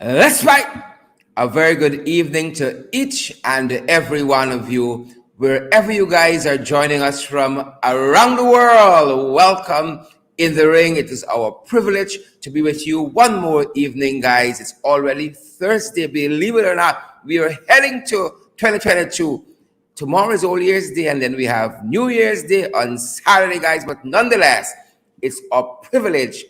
Let's fight. A very good evening to each and every one of you, wherever you guys are joining us from around the world. Welcome in the ring. It is our privilege to be with you one more evening, guys. It's already Thursday. Believe it or not, we are heading to 2022. Tomorrow is Old Year's Day, and then we have New Year's Day on Saturday, guys. But nonetheless, it's our privilege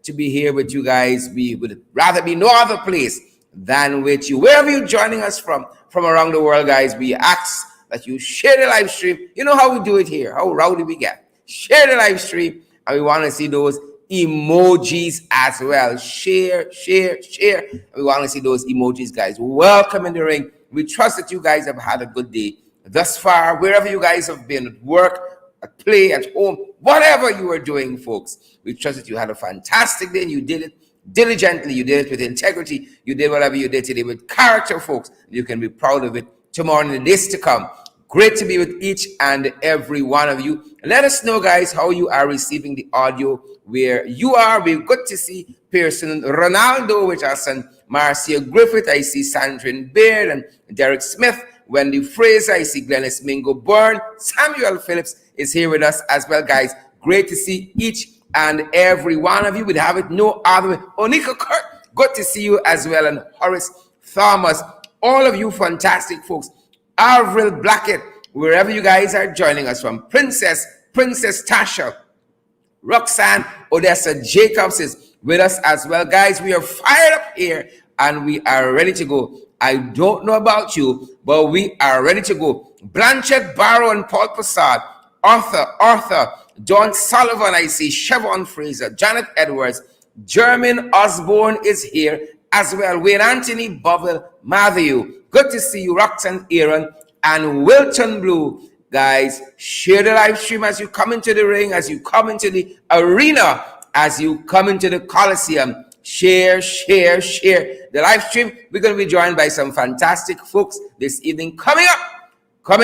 to be here with you guys. We would rather be no other place than with you. Wherever you're joining us from around the world, guys, we ask that you share the live stream. You know how we do it here, how rowdy we get. Share the live stream, and we want to see those emojis as well. Share. And we want to see those emojis, guys. Welcome in the ring. We trust that you guys have had a good day thus far, wherever you guys have been, at work, at play, at home, whatever you are doing, folks. We trust that you had a fantastic day and you did it diligently, you did it with integrity, you did whatever you did today with character, folks. You can be proud of it tomorrow and the days to come. Great to be with each and every one of you. Let us know, guys, how you are receiving the audio where you are. We're good to see Pearson Ronaldo with us and Marcia Griffith. I see Sandrine Baird and Derek Smith. Wendy Fraser, I see Glennis Mingo Byrne. Samuel Phillips is here with us as well, guys. Great to see each and every one of you. We'd have it no other way. Onika Kurt, good to see you as well. And Horace Thomas, all of you fantastic folks. Avril Blackett, wherever you guys are joining us from. Princess Tasha, Roxanne Odessa Jacobs is with us as well, guys. We are fired up here and we are ready to go. I don't know about you, but we are ready to go. Blanchett Barrow and Paul Passard, Arthur, John Sullivan, I see Chevron Fraser, Janet Edwards, Jermaine Osborne is here as well. Wayne Anthony, Bubble, Matthew. Good to see you, Roxanne Aaron, and Wilton Blue. Guys, share the live stream as you come into the ring, as you come into the arena, as you come into the Coliseum. Share the live stream. We're going to be joined by some fantastic folks this evening. Coming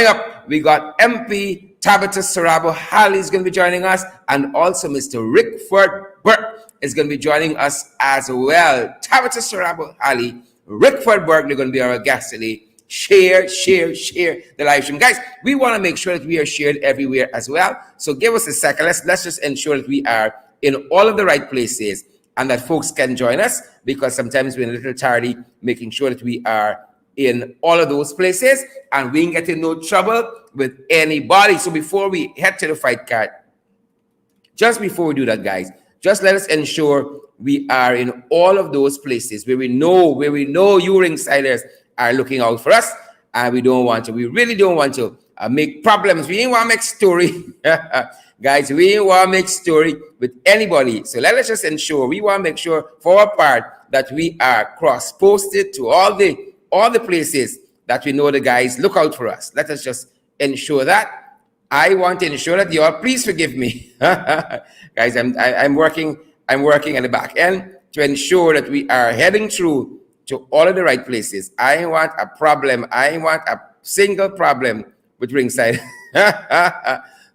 up, we got MP Tabitha Sarabo-Halley is going to be joining us, and also Mr. Rickford Burke is going to be joining us as well. Tabitha Sarabo-Halley, Rickford Burke, they're going to be our guests today. Share the live stream. Guys, we want to make sure that we are shared everywhere as well. So give us a second. Let's just ensure that we are in all of the right places and that folks can join us, because sometimes we're a little tardy making sure that we are in all of those places and we ain't get in no trouble with anybody. So before we head to the fight card, just before we do that, guys, just let us ensure we are in all of those places where we know you ringsiders are looking out for us, and we really don't want to make problems. We ain't want to make story. Guys, we ain't want to make story with anybody. So let us just ensure, we want to make sure for our part that we are cross-posted to all the places that we know the guys look out for us. Let us just ensure that. I want to ensure that you all, please forgive me. Guys, I'm working at the back end to ensure that we are heading through to all of the right places. I want a problem. I want a single problem with ringside.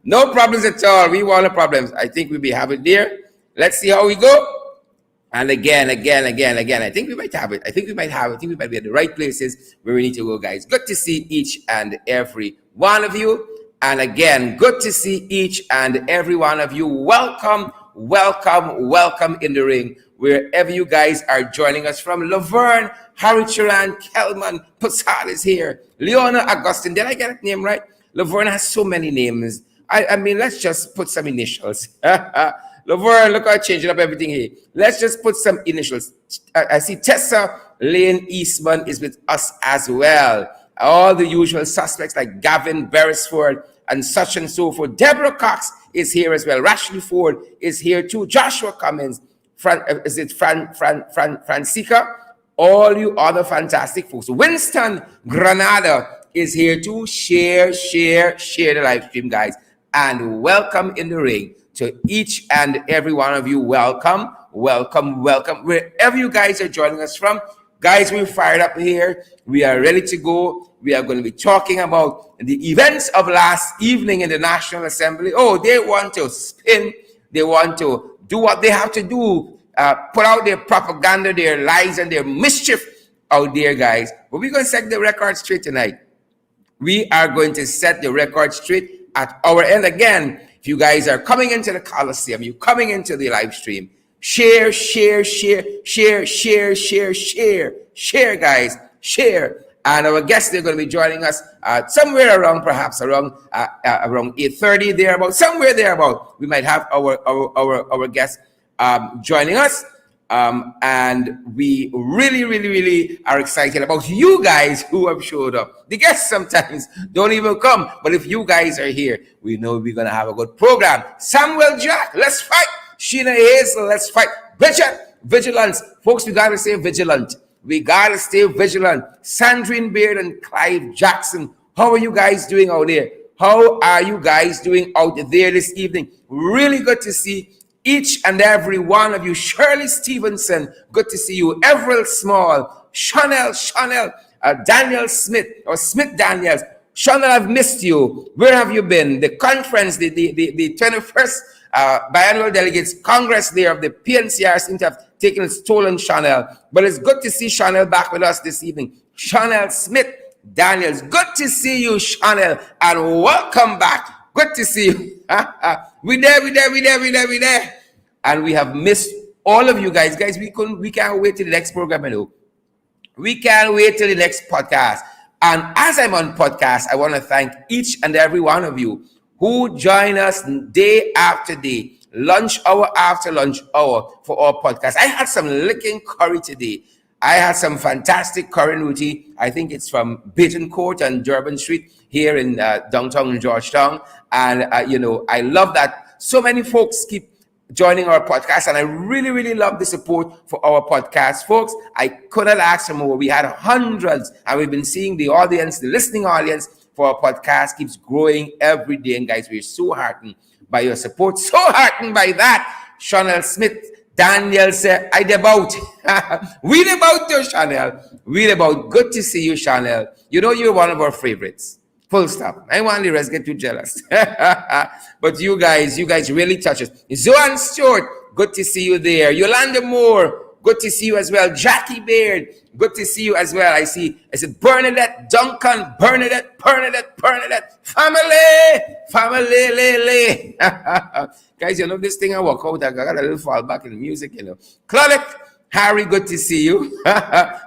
No problems at all. We want no problems. I think we'll be having there. Let's see how we go. And again. I think we might have it. I think we might be at the right places where we need to go, guys. Good to see each and every one of you. And again, good to see each and every one of you. Welcome in the ring, wherever you guys are joining us from. Laverne, Harry Chiran, Kelman, Passad is here. Leona Augustine, did I get that name right? Laverne has so many names. I mean, let's just put some initials. Laverne, look how I changed up everything here. Let's just put some initials. I see Tessa Lane Eastman is with us as well. All the usual suspects like Gavin Beresford and such and so forth. Deborah Cox is here as well. Rashley Ford is here too. Joshua Cummins, Francisca? All you other fantastic folks. Winston Granada is here too. Share the live stream, guys. And welcome in the ring to each and every one of you. Welcome. Wherever you guys are joining us from. Guys, we're fired up here. We are ready to go. We are going to be talking about the events of last evening in the National Assembly. Oh, they want to spin. They want to do what they have to do put out their propaganda, their lies, and their mischief out there, guys. But we're going to set the record straight tonight. We are going to set the record straight at our end. Again, if you guys are coming into the Coliseum, you're coming into the live stream, share, guys, share. And our guests, they're going to be joining us somewhere around, perhaps around 8:30 thereabout, somewhere thereabout. We might have our guests joining us. And we really are excited about you guys who have showed up. The guests sometimes don't even come, but if you guys are here, we know we're going to have a good program. Samuel Jack, let's fight. Sheena Hazel, let's fight. Vigilance. Folks, we got to stay vigilant. We got to stay vigilant. Sandrine Beard and Clive Jackson, how are you guys doing out there? How are you guys doing out there this evening? Really good to see each and every one of you. Shirley Stevenson, good to see you. Everett Small, Chanel, Daniel Smith, or Smith Daniels. Chanel, I've missed you. Where have you been? The conference, the 21st Biannual Delegates Congress there of the PNCR seem to have taken its toll on Chanel. But it's good to see Chanel back with us this evening. Chanel Smith Daniels, good to see you, Chanel, and welcome back. Good to see you. We there. And we have missed all of you guys. Guys, we can't wait till the next program, you know. We can't wait till the next podcast. And as I'm on podcast, I want to thank each and every one of you who join us day after day, lunch hour after lunch hour for our podcast. I had some licking curry today. I had some fantastic curry roti. I think it's from Baton Court and Durban Street here in downtown Georgetown. And, I love that so many folks keep joining our podcast. And I really love the support for our podcast, folks. I couldn't ask for more. We had hundreds, and we've been seeing the audience, the listening audience for our podcast keeps growing every day. And guys, we're so heartened by your support. So heartened by that. Chanel Smith Daniel said, I devout. We devout you, Chanel. We devout. Good to see you, Chanel. You know you're one of our favorites. Full stop. I want the rest get too jealous. But you guys really touch us. Zoan Stewart, good to see you there. Yolanda Moore, good to see you as well. Jackie Baird, good to see you as well. I said Bernadette Duncan, Bernadette, family. Guys, you know this thing I walk out, I got a little fall back in the music, you know. Claudette, Harry, good to see you.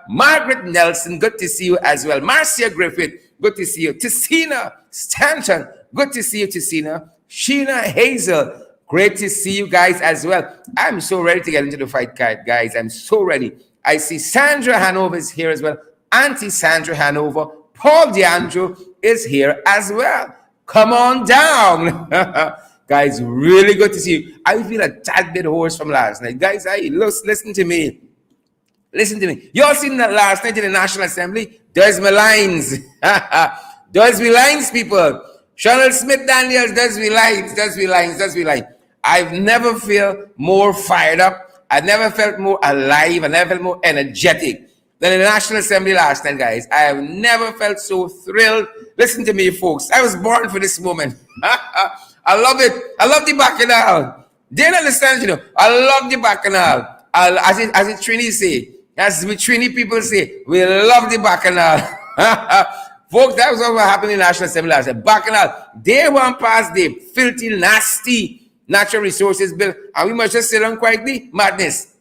Margaret Nelson, good to see you as well. Marcia Griffith, good to see you. Tessina Stanton, good to see you, Tessina. Sheena Hazel, great to see you guys as well. I'm so ready to get into the fight, guys. I'm so ready. I see Sandra Hanover is here as well. Auntie Sandra Hanover. Paul DeAndrew is here as well. Come on down. Guys, really good to see you. I feel a tad bit hoarse from last night. Guys, listen to me. Listen to me. You all seen that last night in the National Assembly? There's my lines. There's my lines, people. Chanel Smith Daniels, there's my lines. I've never felt more fired up. I've never felt more alive. I never felt more energetic than in the National Assembly last night, guys. I have never felt so thrilled. Listen to me, folks. I was born for this moment. I love it. I love the Bacchanal. Do you understand? You know, I love the Bacchanal. As it Trini say, as we Trini people say, we love the Bacchanal. Folks, that was what happened in the National Assembly last night. Bacchanal, they won't pass the filthy, nasty natural resources bill, and we must just sit down quietly. Madness.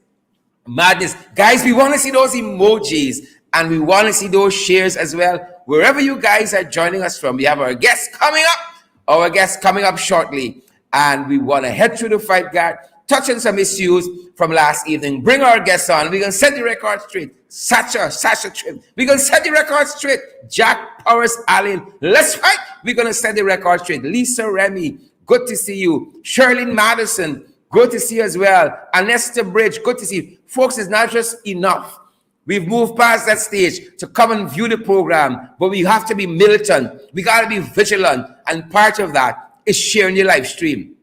Guys, we want to see those emojis, and we want to see those shares as well. Wherever you guys are joining us from, we have our guests coming up shortly, and we want to head through the fight guard, touch on some issues from last evening, bring our guests on. We're going to set the record straight. Sasha Tripp, we're going to set the record straight. Jack Powers Allen, let's fight. We're going to set the record straight. Lisa Remy, good to see you. Shirley Madison, good to see you as well. Anesta Bridge, good to see you. Folks, it's not just enough. We've moved past that stage to come and view the program, but we have to be militant. We got to be vigilant. And part of that is sharing the live stream.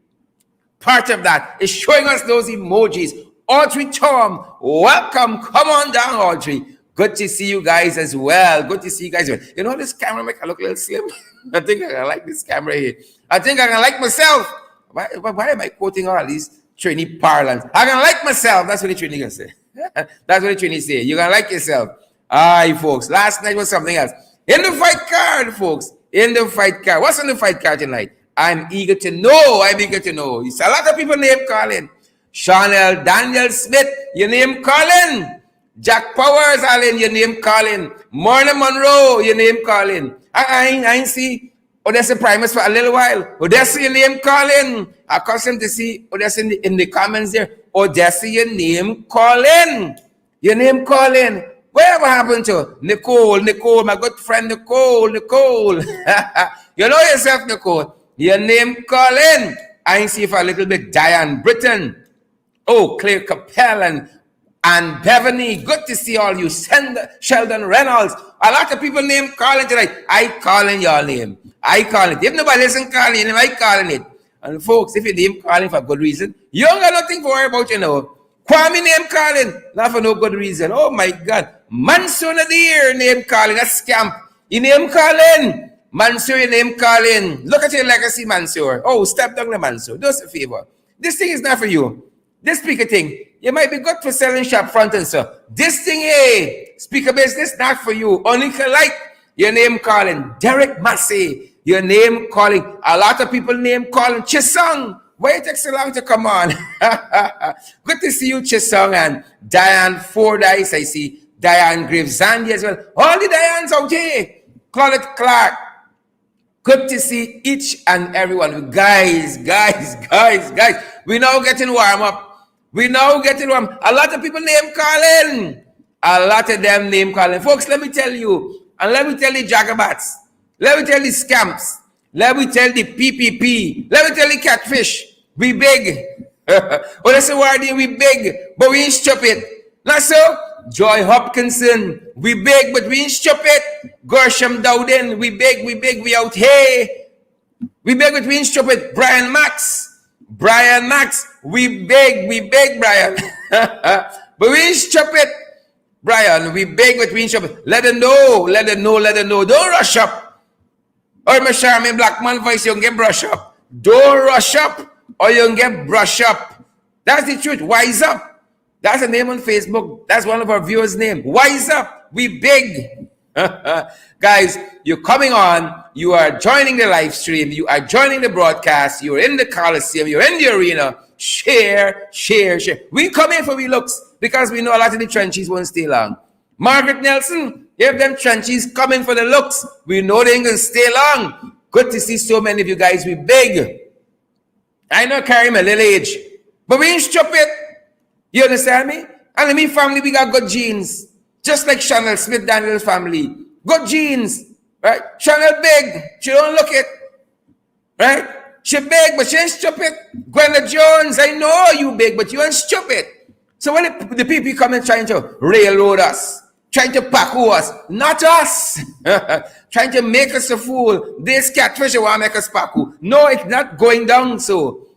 Part of that is showing us those emojis. Audrey Tom, welcome. Come on down, Audrey. Good to see you guys as well. Good to see you guys. You know, this camera make I look a little slim. I think I like this camera here. I think I can like myself. Why am I quoting all these Trini parlance. I'm gonna like myself. That's what the Trini gonna say. That's what the Trini say. You're gonna like yourself. Aye, folks. Last night was something else. In the fight card, folks. In the fight card. What's on the fight card tonight? I'm eager to know. I'm eager to know. It's a lot of people name calling. Chanel Daniel Smith, your name calling. Jack Powers, Allen, your name calling. Morna Monroe, your name calling. I see Odessa Primus for a little while. Odessa, your name calling. Accustomed to see Odessa in the comments there. Odessa, your name calling. Your name calling. Whatever happened to Nicole, my good friend Nicole. You know yourself, Nicole. Your name calling. I see for a little bit Diane Britton. Oh, Claire Capel and Beverly. Good to see all you. Sheldon Reynolds. A lot of people name calling tonight. I calling your name. I call it. If nobody isn't calling your name, I calling it. And folks, if you name calling for good reason, you don't got nothing to worry about, you know. Kwame name calling, not for no good reason. Oh my God. Mansour Nadir name calling, that's scam. You name calling. Mansour, your name calling. Look at your legacy, Mansour. Oh, step down the Mansour. Do us a favor. This thing is not for you. This speaker thing, you might be good for selling shop front and so. This thing, hey, speaker business, not for you. Only like your name calling. Derek Massey, your name calling. A lot of people name calling. Chisung. Why it takes so long to come on? Good to see you, Chisung and Diane Fordyce. I see Diane Gravesandi as well. All the Dianes out here. Claudette Clark. Good to see each and everyone. Guys. We now getting warm up. A lot of people name calling. A lot of them name calling. Folks, let me tell you. And let me tell the jagabats. Let me tell the scamps. Let me tell the PPP. Let me tell the catfish. We big. Oh, that's a word. We big. But we ain't stupid. Not so? Joy Hopkinson. We big, but we ain't stupid. Gershom Dowden. We big. We out here. We big, but we ain't stupid. Brian Max. We big, Brian. But we ain't stupid. Brian, we big, but we ain't stupid. Let them know. Don't rush up. Or my Charmin Blackman voice, you can get brush up. Don't rush up, or you can get brush up. That's the truth. Wise up. That's a name on Facebook. That's one of our viewers' name. Wise up. We big. Guys, you're coming on. You are joining the live stream. You are joining the broadcast. You're in the Coliseum. You're in the arena. Share. We come in for we looks because we know a lot of the trenches won't stay long. Margaret Nelson, if them trenches coming for the looks, we know they ain't gonna stay long. Good to see so many of you guys. We big. I know carry my little age, but we ain't stupid. You understand me? And in me family, we got good genes. Just like Chanel Smith Daniel's family. Good genes. Right? Chanel big. She don't look it. Right? She big, but she ain't stupid. Gwenda Jones, I know you big, but you ain't stupid. So when the people come in trying to railroad us, trying to packoo us, not us. Trying to make us a fool. This catfish want to make us packoo. No, it's not going down so.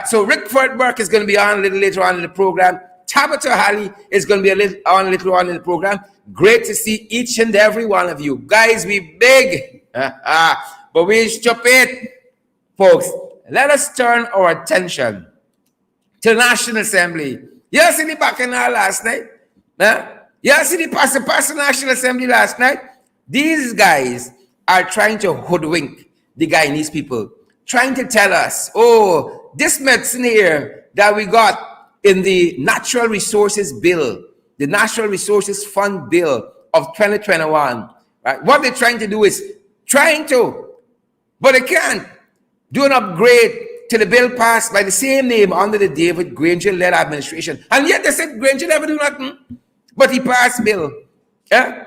So Rickford Burke is going to be on a little later on in the program. Tabitha Sarabo-Halley is going to be a little on in the program. Great to see each and every one of you. Guys, we big. But we ain't stupid. Folks, let us turn our attention to the National Assembly. You see the bacchanal last night? You see the pass National Assembly last night? These guys are trying to hoodwink the Guyanese people. Trying to tell us, oh, this medicine here that we got in the Natural Resources Bill, the Natural Resources Fund Bill of 2021, right? What they're trying to do is but they can't do an upgrade to the bill passed by the same name under the David Granger-led administration. And yet they said Granger never do nothing, but he passed bill. Yeah?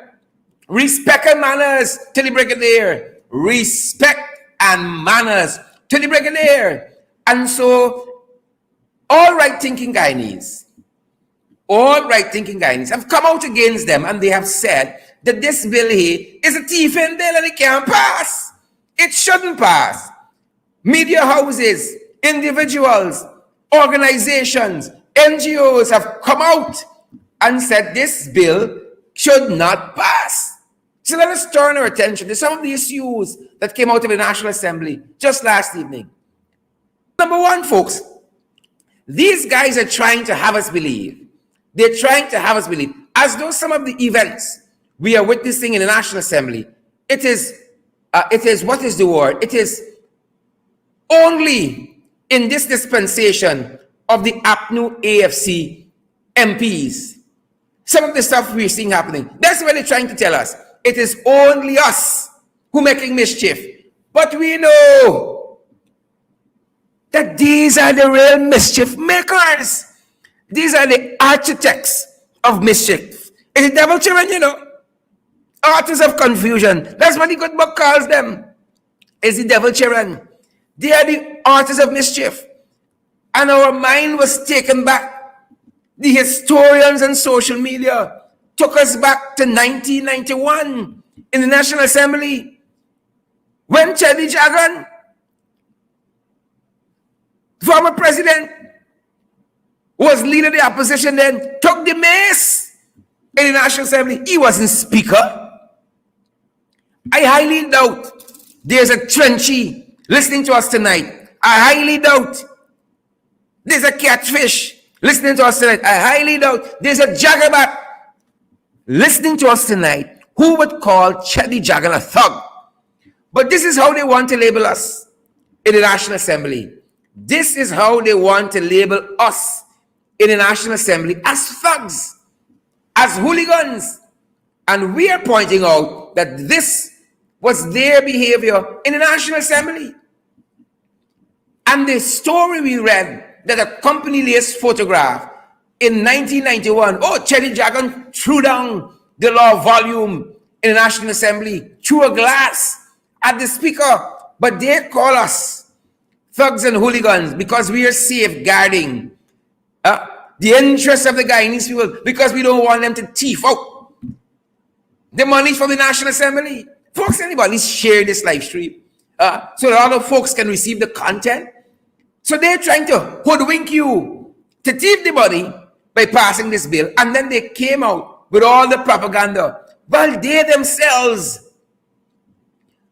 Respect and manners to the brigadier. Respect and manners to the brigadier. And so all right-thinking Guyanese have come out against them, and they have said that this bill here is a thieving bill and it can't pass. It shouldn't pass. Media houses, individuals, organizations, NGOs have come out and said this bill should not pass. So let us turn our attention to some of the issues that came out of the National Assembly just last evening. Number one, folks, These guys are trying to have us believe. They're trying to have us believe, as though some of the events we are witnessing in the National Assembly, it is, what is the word? It is only in this dispensation of the APNU AFC MPs. Some of the stuff we're seeing happening, that's what they're trying to tell us. It is only us who making mischief. But we know that these are the real mischief makers. These are the architects of mischief. It's the devil children, you know. Authors of confusion. That's what the good book calls them. It's the devil children. They are the authors of mischief. And our mind was taken back. The historians and social media took us back to 1991 in the National Assembly, when Chedi Jagan, former president, was leader of the opposition then, took the mace in the National Assembly. He wasn't speaker. I highly doubt there's a Trenchy listening to us tonight. I highly doubt there's a Catfish listening to us tonight. I highly doubt there's a Jagabat listening to us tonight who would call Chedi Jagan a thug. But this is how they want to label us in the National Assembly. This is how they want to label us in the National Assembly, as thugs, as hooligans. And we are pointing out that this was their behavior in the National Assembly. And the story we read that accompanied this photograph in 1991, Chedi Jagan threw down the law volume in the National Assembly, threw a glass at the speaker. But they call us thugs and hooligans because we are safeguarding the interests of the Guyanese people, because we don't want them to thief out the money from the National Assembly. Folks, anybody share this live stream so that other folks can receive the content? So they're trying to hoodwink you to thief the money by passing this bill, and then they came out with all the propaganda. Well, they themselves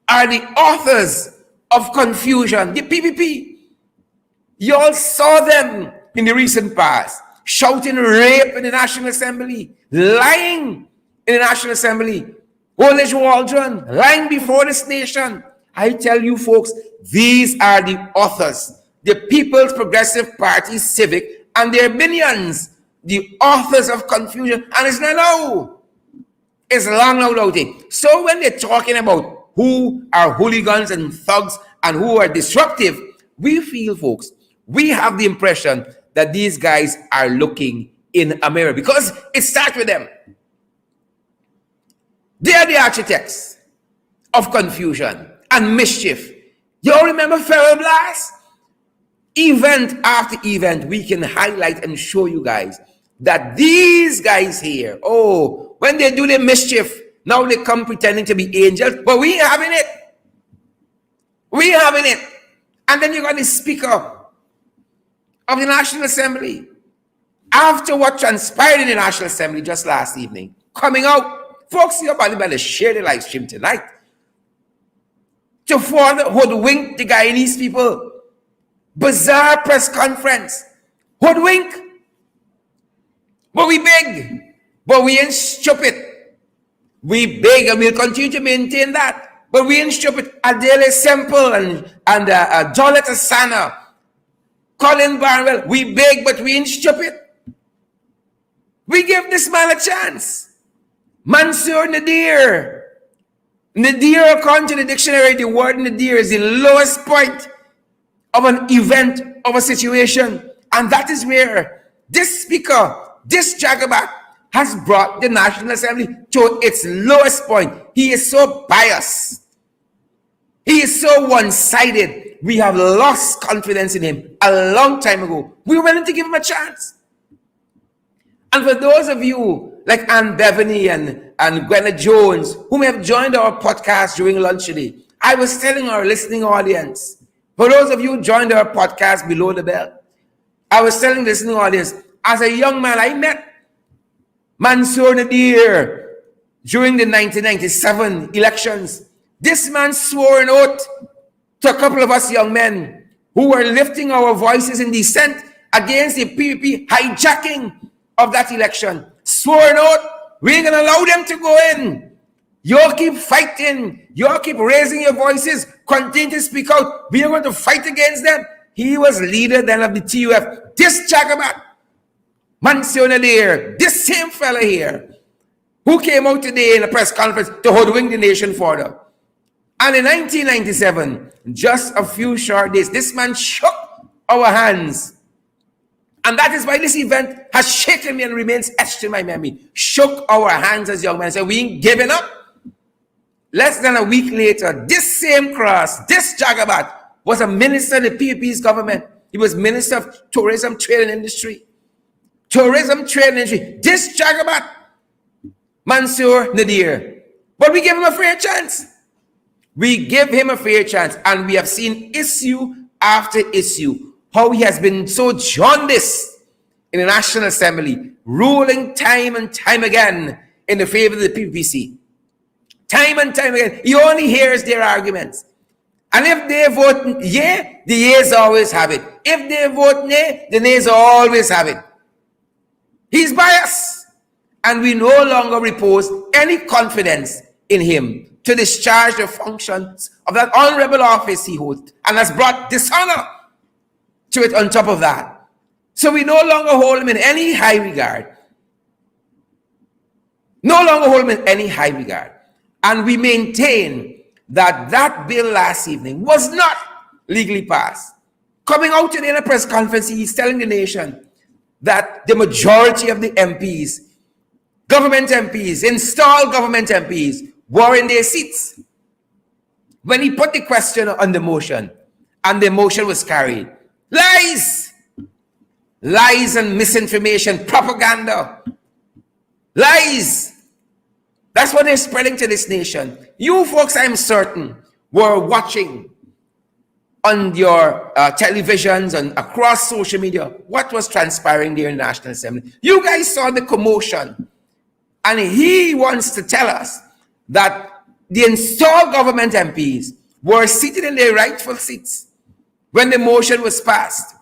are the authors of confusion. The PPP, you all saw them in the recent past shouting rape in the National Assembly, lying in the National Assembly. Olish Waldron, lying before this nation. I tell you folks, these are the authors, the People's Progressive Party Civic and their minions, the authors of confusion. And it's not now. It's long out there. So when they're talking about who are hooligans and thugs and who are disruptive, we feel, folks, we have the impression that these guys are looking in a mirror, because it starts with them. They are the architects of confusion and mischief. You all remember Feral Blast? Event after event, we can highlight and show you guys that these guys here, when they do their mischief, now they come pretending to be angels, but we ain't having it. We ain't having it. And then you got the speaker of the National Assembly, after what transpired in the National Assembly just last evening, coming out, folks, you're about to share the live stream tonight, to further hoodwink the Guyanese people. Bizarre press conference, hoodwink. But we big, but we ain't stupid. We big, and we'll continue to maintain that. But we ain't stupid. Adele Semple and Joletta Sana, Colin Barnwell, we big, but we ain't stupid. We give this man a chance. Mansour Nadir. Nadir, according to the dictionary, the word Nadir is the lowest point of an event, of a situation. And that is where this speaker, this Jagabat, has brought the National Assembly to its lowest point. He is so biased. He is so one-sided. We have lost confidence in him a long time ago. We were willing to give him a chance. And for those of you like Ann Beverly and Gwenna Jones, who may have joined our podcast during lunch today, I was telling our listening audience, for those of you who joined our podcast below the bell, I was telling the listening audience, as a young man, I met Mansour Nadir during the 1997 elections. This man swore an oath to a couple of us young men who were lifting our voices in dissent against the PPP hijacking of that election. Sworn out, we ain't gonna allow them to go in. You all keep fighting. You all keep raising your voices. Continue to speak out. We are going to fight against them. He was leader then of the TUF. This Jagabat, Monsieur Nadir, this same fella here, who came out today in a press conference to hoodwink the nation further. And in 1997, just a few short days, this man shook our hands. And that is why this event has shaken me and remains etched in my memory. Shook our hands as young men. Said, we ain't giving up. Less than a week later, this same cross, this Jagabat, was a minister in the PPP's government. He was Minister of Tourism, Trade and Industry. Tourism, Trade and Industry. This Jagabat, Mansour Nadir. But we give him a fair chance. We give him a fair chance. And we have seen issue after issue, how he has been so jaundiced in the National Assembly, ruling time and time again in the favor of the PPC. Time and time again, he only hears their arguments. And if they vote yea, the yeas always have it. If they vote nay, the nays always have it. He's biased. And we no longer repose any confidence in him to discharge the functions of that honorable office he holds and has brought dishonor to it on top of that. So we no longer hold him in any high regard. No longer hold him in any high regard. And we maintain that that bill last evening was not legally passed. Coming out today in a press conference, he's telling the nation that the majority of the MPs, government MPs, installed government MPs, were in their seats. When he put the question on the motion, and the motion was carried, lies! Lies and misinformation, propaganda. Lies! That's what they're spreading to this nation. You folks, I'm certain, were watching on your televisions and across social media what was transpiring there in the National Assembly. You guys saw the commotion. And he wants to tell us that the installed government MPs were seated in their rightful seats when the motion was passed.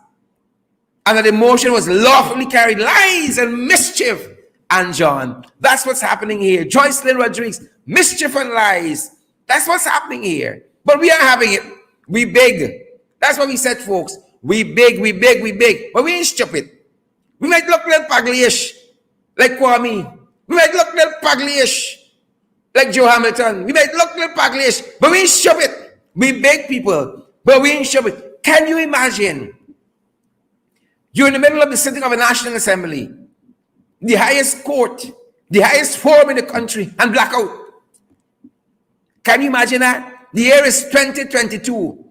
And that the motion was lawfully carried. Lies and mischief. And John, that's what's happening here. Joycelyn Rodriguez, mischief and lies. That's what's happening here. But we are having it. We big. That's what we said, folks. We big. But we ain't stupid. We might look a little paglish like Kwame. We might look a little paglish like Joe Hamilton. We might look a little paglish, but we ain't stupid. We big people, but we ain't stupid. Can you imagine? You're in the middle of the sitting of a National Assembly, the highest court, the highest forum in the country, and blackout. Can you imagine that? The year is 2022.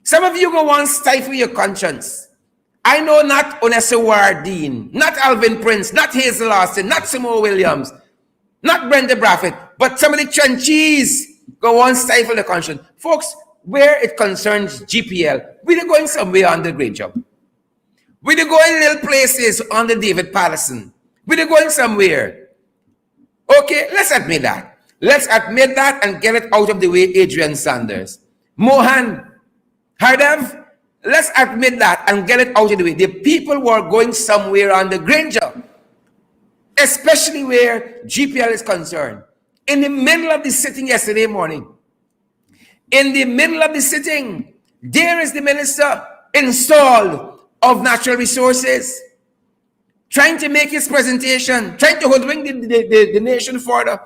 Some of you go on stifle your conscience. I know not Onessa Wardeen, not Alvin Prince, not Hazel Austin, not Samoa Williams, not Brenda Braffett, but some of the trenchies go on stifle the conscience. Folks, where it concerns GPL, we're going somewhere on the great job. We're going little places on the David Patterson. We're going somewhere. Okay, let's admit that. Let's admit that and get it out of the way, Adrian Sanders. Mohan Hardev, let's admit that and get it out of the way. The people were going somewhere on the Granger, especially where GPL is concerned. In the middle of the sitting yesterday morning, in the middle of the sitting, there is the minister installed of natural resources, trying to make his presentation, trying to hoodwink the nation further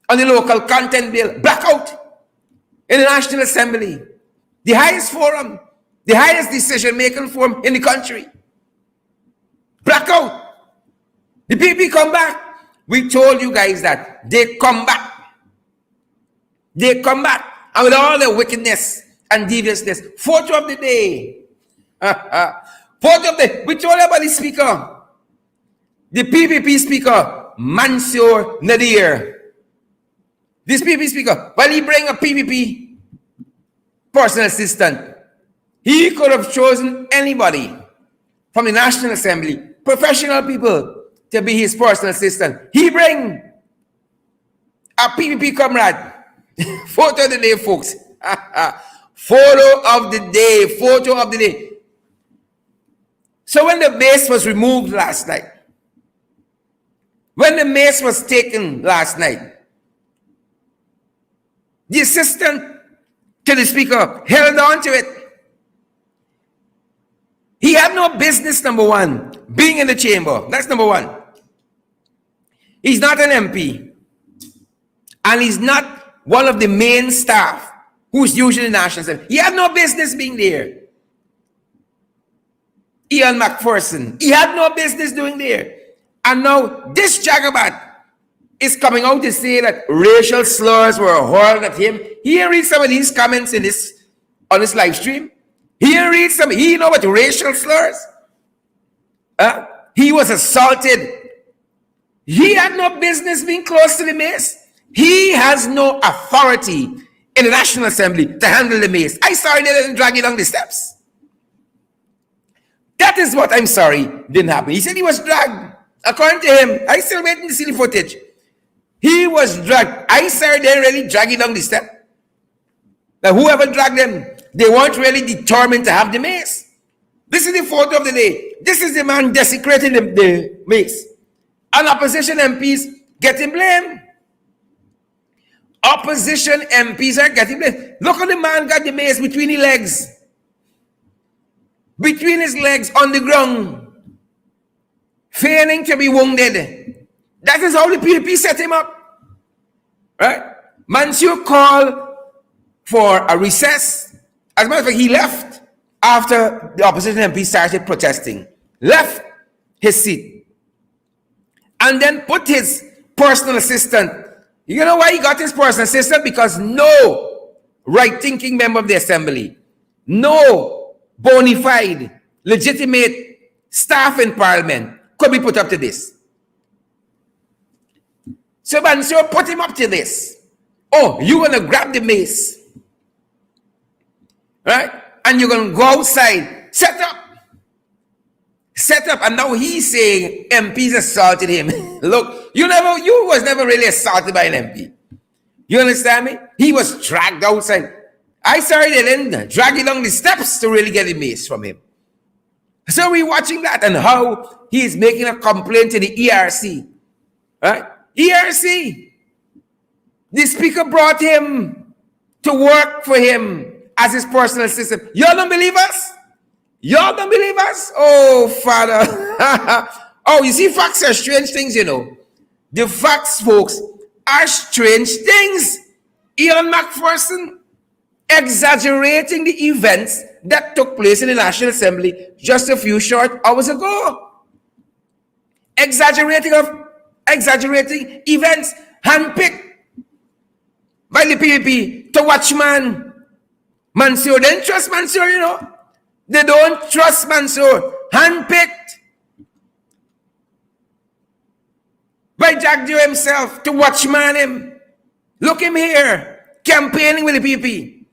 on the local content bill. Blackout in the National Assembly, the highest forum, the highest decision-making forum in the country. Blackout. The PP come back. We told you guys that they come back. They come back. And with all the wickedness and deviousness. Photo of the day. Photo of the... We told you about the speaker. The PPP speaker, Mansour Nadir. This PPP speaker, well, he bring a PPP personal assistant. He could have chosen anybody from the National Assembly, professional people, to be his personal assistant. He bring a PPP comrade. Photo of the day, folks. Photo of the day. Photo of the day. So when the mace was removed last night, when the mace was taken last night, the assistant to the speaker held on to it. He had no business, number one, being in the chamber. That's number one. He's not an MP. And he's not one of the main staff who's usually National Assembly. He had no business being there. Ian McPherson, he had no business doing there. And now this jagabat is coming out to say that racial slurs were hurled at him. He read some of these comments on this live stream. He know what racial slurs? He was assaulted. He had no business being close to the mace. He has no authority in the National Assembly to handle the mace. I sorry they didn't drag you down the steps. That is what I'm sorry didn't happen. He said he was dragged. According to him, I still waiting to see the footage. He was dragged. I sorry they didn't really drag you down the step. Now whoever dragged them, they weren't really determined to have the mace. This is the photo of the day. This is the man desecrating the mace. And opposition MPs getting blamed. Opposition MPs are getting blamed. Look how the man got the mace between his legs. Between his legs on the ground. Feigning to be wounded. That is how the PDP set him up. Right? Mansour called for a recess. As a matter of fact, he left after the opposition MP started protesting. Left his seat. And then put his personal assistant. You know why he got his personal assistant? Because no right-thinking member of the assembly, no bona fide, legitimate staff in parliament could be put up to this. So Mansour put him up to this. Oh, you're going to grab the mace. Right? And you're going to go outside. Set up. And now he's saying MPs assaulted him. Look, you was never really assaulted by an MP. You understand me? He was dragged outside. I sorry they didn't drag you down the steps to really get the mace from him. So we're watching that and how he is making a complaint to the ERC. Right? ERC. The speaker brought him to work for him as his personal assistant. Y'all don't believe us? Y'all don't believe us? Oh, Father. Oh, you see, facts are strange things, you know. The facts, folks, are strange things. Ian McPherson exaggerating the events that took place in the National Assembly just a few short hours ago. Exaggerating events handpicked by the PPP to watch Mansour. They don't trust Mansour, you know. They don't trust Mansour. Handpicked by Jack Joe himself to watch him. Look him here, campaigning with the PPP.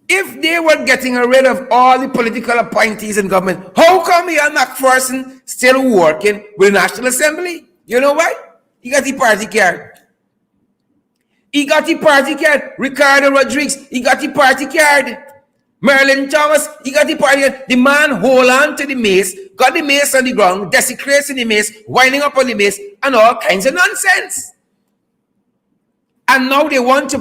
If they were getting rid of all the political appointees in government, how come Ian McPherson still working with the National Assembly? You know why? He got the party card. Ricardo Rodriguez, he got the party card. Merlin Thomas, he got the party card. The man hold on to the mace, got the mace on the ground, desecrating the mace, winding up on the mace, and all kinds of nonsense. And now they want to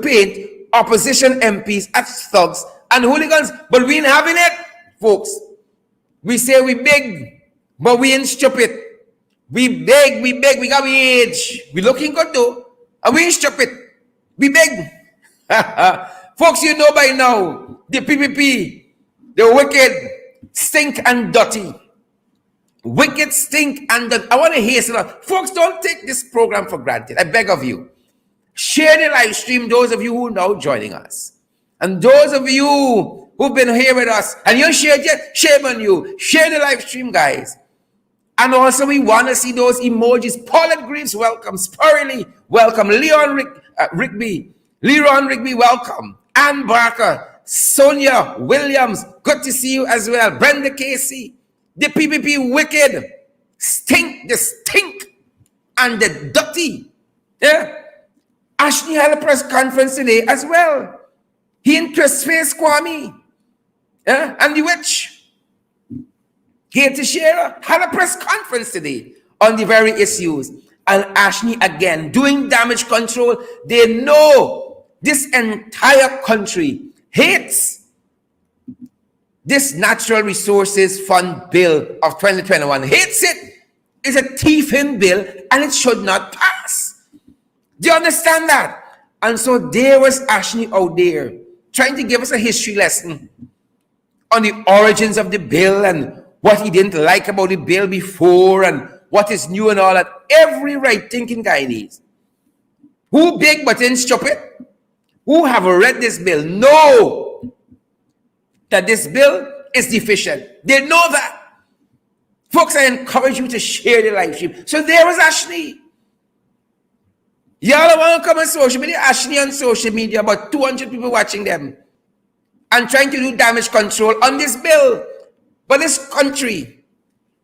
paint opposition MPs as thugs and hooligans, but we ain't having it, folks. We say we big, but we ain't stupid. We big, we got we age. We looking good though, and we ain't stupid. We big. Folks, you know by now, the PPP, the wicked, stink and dirty. Wicked, stink and dirty. I want to hasten on. Folks, don't take this program for granted. I beg of you. Share the live stream, those of you who are now joining us. And those of you who've been here with us, and you shared yet, shame on you. Share the live stream, guys. And also, we want to see those emojis. Paulette Greaves, welcome. Spurley, welcome. Leron Rigby, welcome. Ann Barker, Sonia Williams, good to see you as well. Brenda Casey, the PPP wicked, the stink, and the dirty. Yeah. Ashley had a press conference today as well. He interest face Kwame. And the witch, Katie Shearer, had a press conference today on the very issues. And Ashley again doing damage control. They know this entire country hates this Natural Resources Fund bill of 2021. Hates it. It's a thieving bill and it should not pass. Do you understand that? And so there was Ashley out there trying to give us a history lesson on the origins of the bill and what he didn't like about the bill before and what is new and all that. Every right-thinking guy needs. Who big but ain't stupid? Who have read this bill know that this bill is deficient. They know that. Folks, I encourage you to share the live stream. So there was Ashley. Y'all want to come on social media? Ashley on social media, about 200 people watching them and trying to do damage control on this bill. But this country,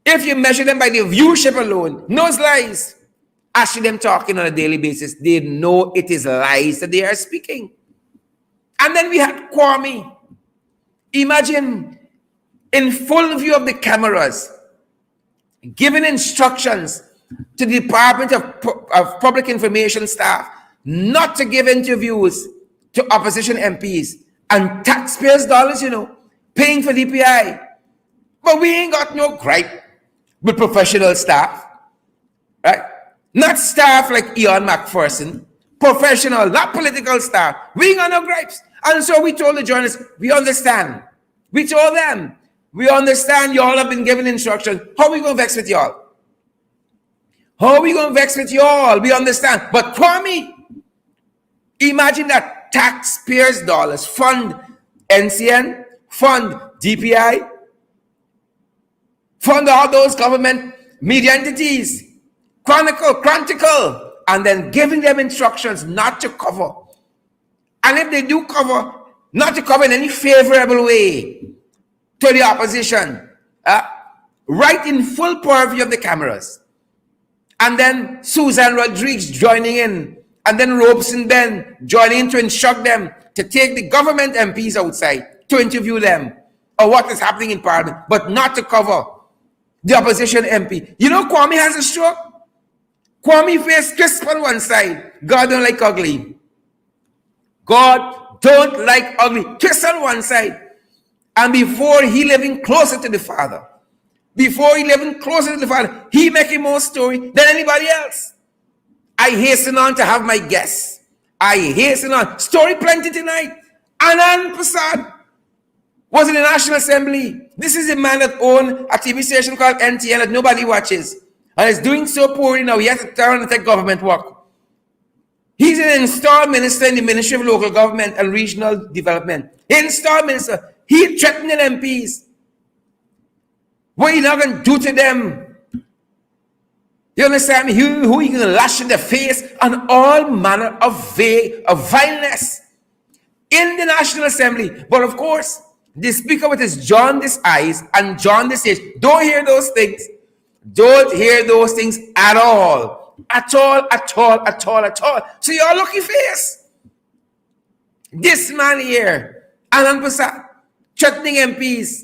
if you measure them by the viewership alone, knows lies. Ashley them talking on a daily basis. They know it is lies that they are speaking. And then we had Kwame. Imagine in full view of the cameras, giving instructions to the Department of Public Information staff not to give interviews to opposition MPs and taxpayers' dollars, paying for DPI. But we ain't got no gripe with professional staff, right? Not staff like Ian McPherson, professional, not political staff. We ain't got no gripes. And so we told the journalists, we understand. We told them, we understand y'all have been given instructions. How are we going to vex with y'all? How are we going to vex with y'all? We understand. But Kwame, imagine that taxpayers' dollars fund NCN, fund DPI, fund all those government media entities, Chronicle, and then giving them instructions not to cover. And if they do cover, not to cover in any favorable way to the opposition, right in full purview of the cameras. And then Susan Rodriguez joining in, and then Robeson Ben joining in to instruct them to take the government MPs outside to interview them or what is happening in Parliament, but not to cover the opposition MP. Kwame has a stroke. Kwame face crisp on one side. God don't like ugly. God don't like ugly. Twist on one side. And before he living closer to the Father, he making more story than anybody else. I hasten on to have my guests. Story plenty tonight. Anand Prasad was in the National Assembly. This is a man that owned a TV station called NTN that nobody watches. And is doing so poorly now. He has to turn and take government work. He's an installed minister in the Ministry of Local Government and Regional Development. Installed minister. He threatening MPs. What are you not going to do to them? You understand me? Who are you going to lash in the face and all manner of vileness in the National Assembly? But of course, the speaker with his jaundiced eyes and jaundiced ears don't hear those things. Don't hear those things at all. At all. So you're lucky face. This man here, Anand Prasad, threatening MPs,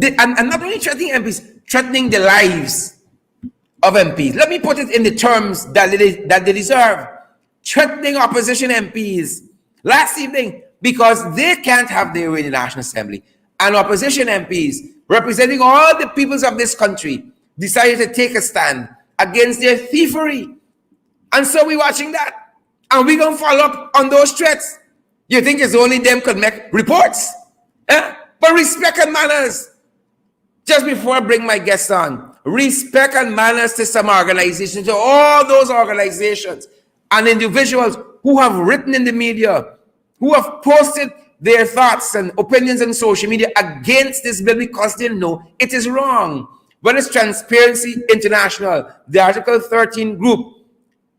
and not only threatening MPs, threatening the lives of MPs. Let me put it in the terms that they deserve. Threatening opposition MPs last evening because they can't have their way in the National Assembly. And opposition MPs representing all the peoples of this country decided to take a stand against their thievery. And so we're watching that. And we're going to follow up on those threats. You think it's only them could make reports? But respect and manners. Just before I bring my guests on, respect and manners to some organizations, to all those organizations and individuals who have written in the media, who have posted their thoughts and opinions on social media against this bill because they know it is wrong. Whether it's Transparency International, the Article 13 group,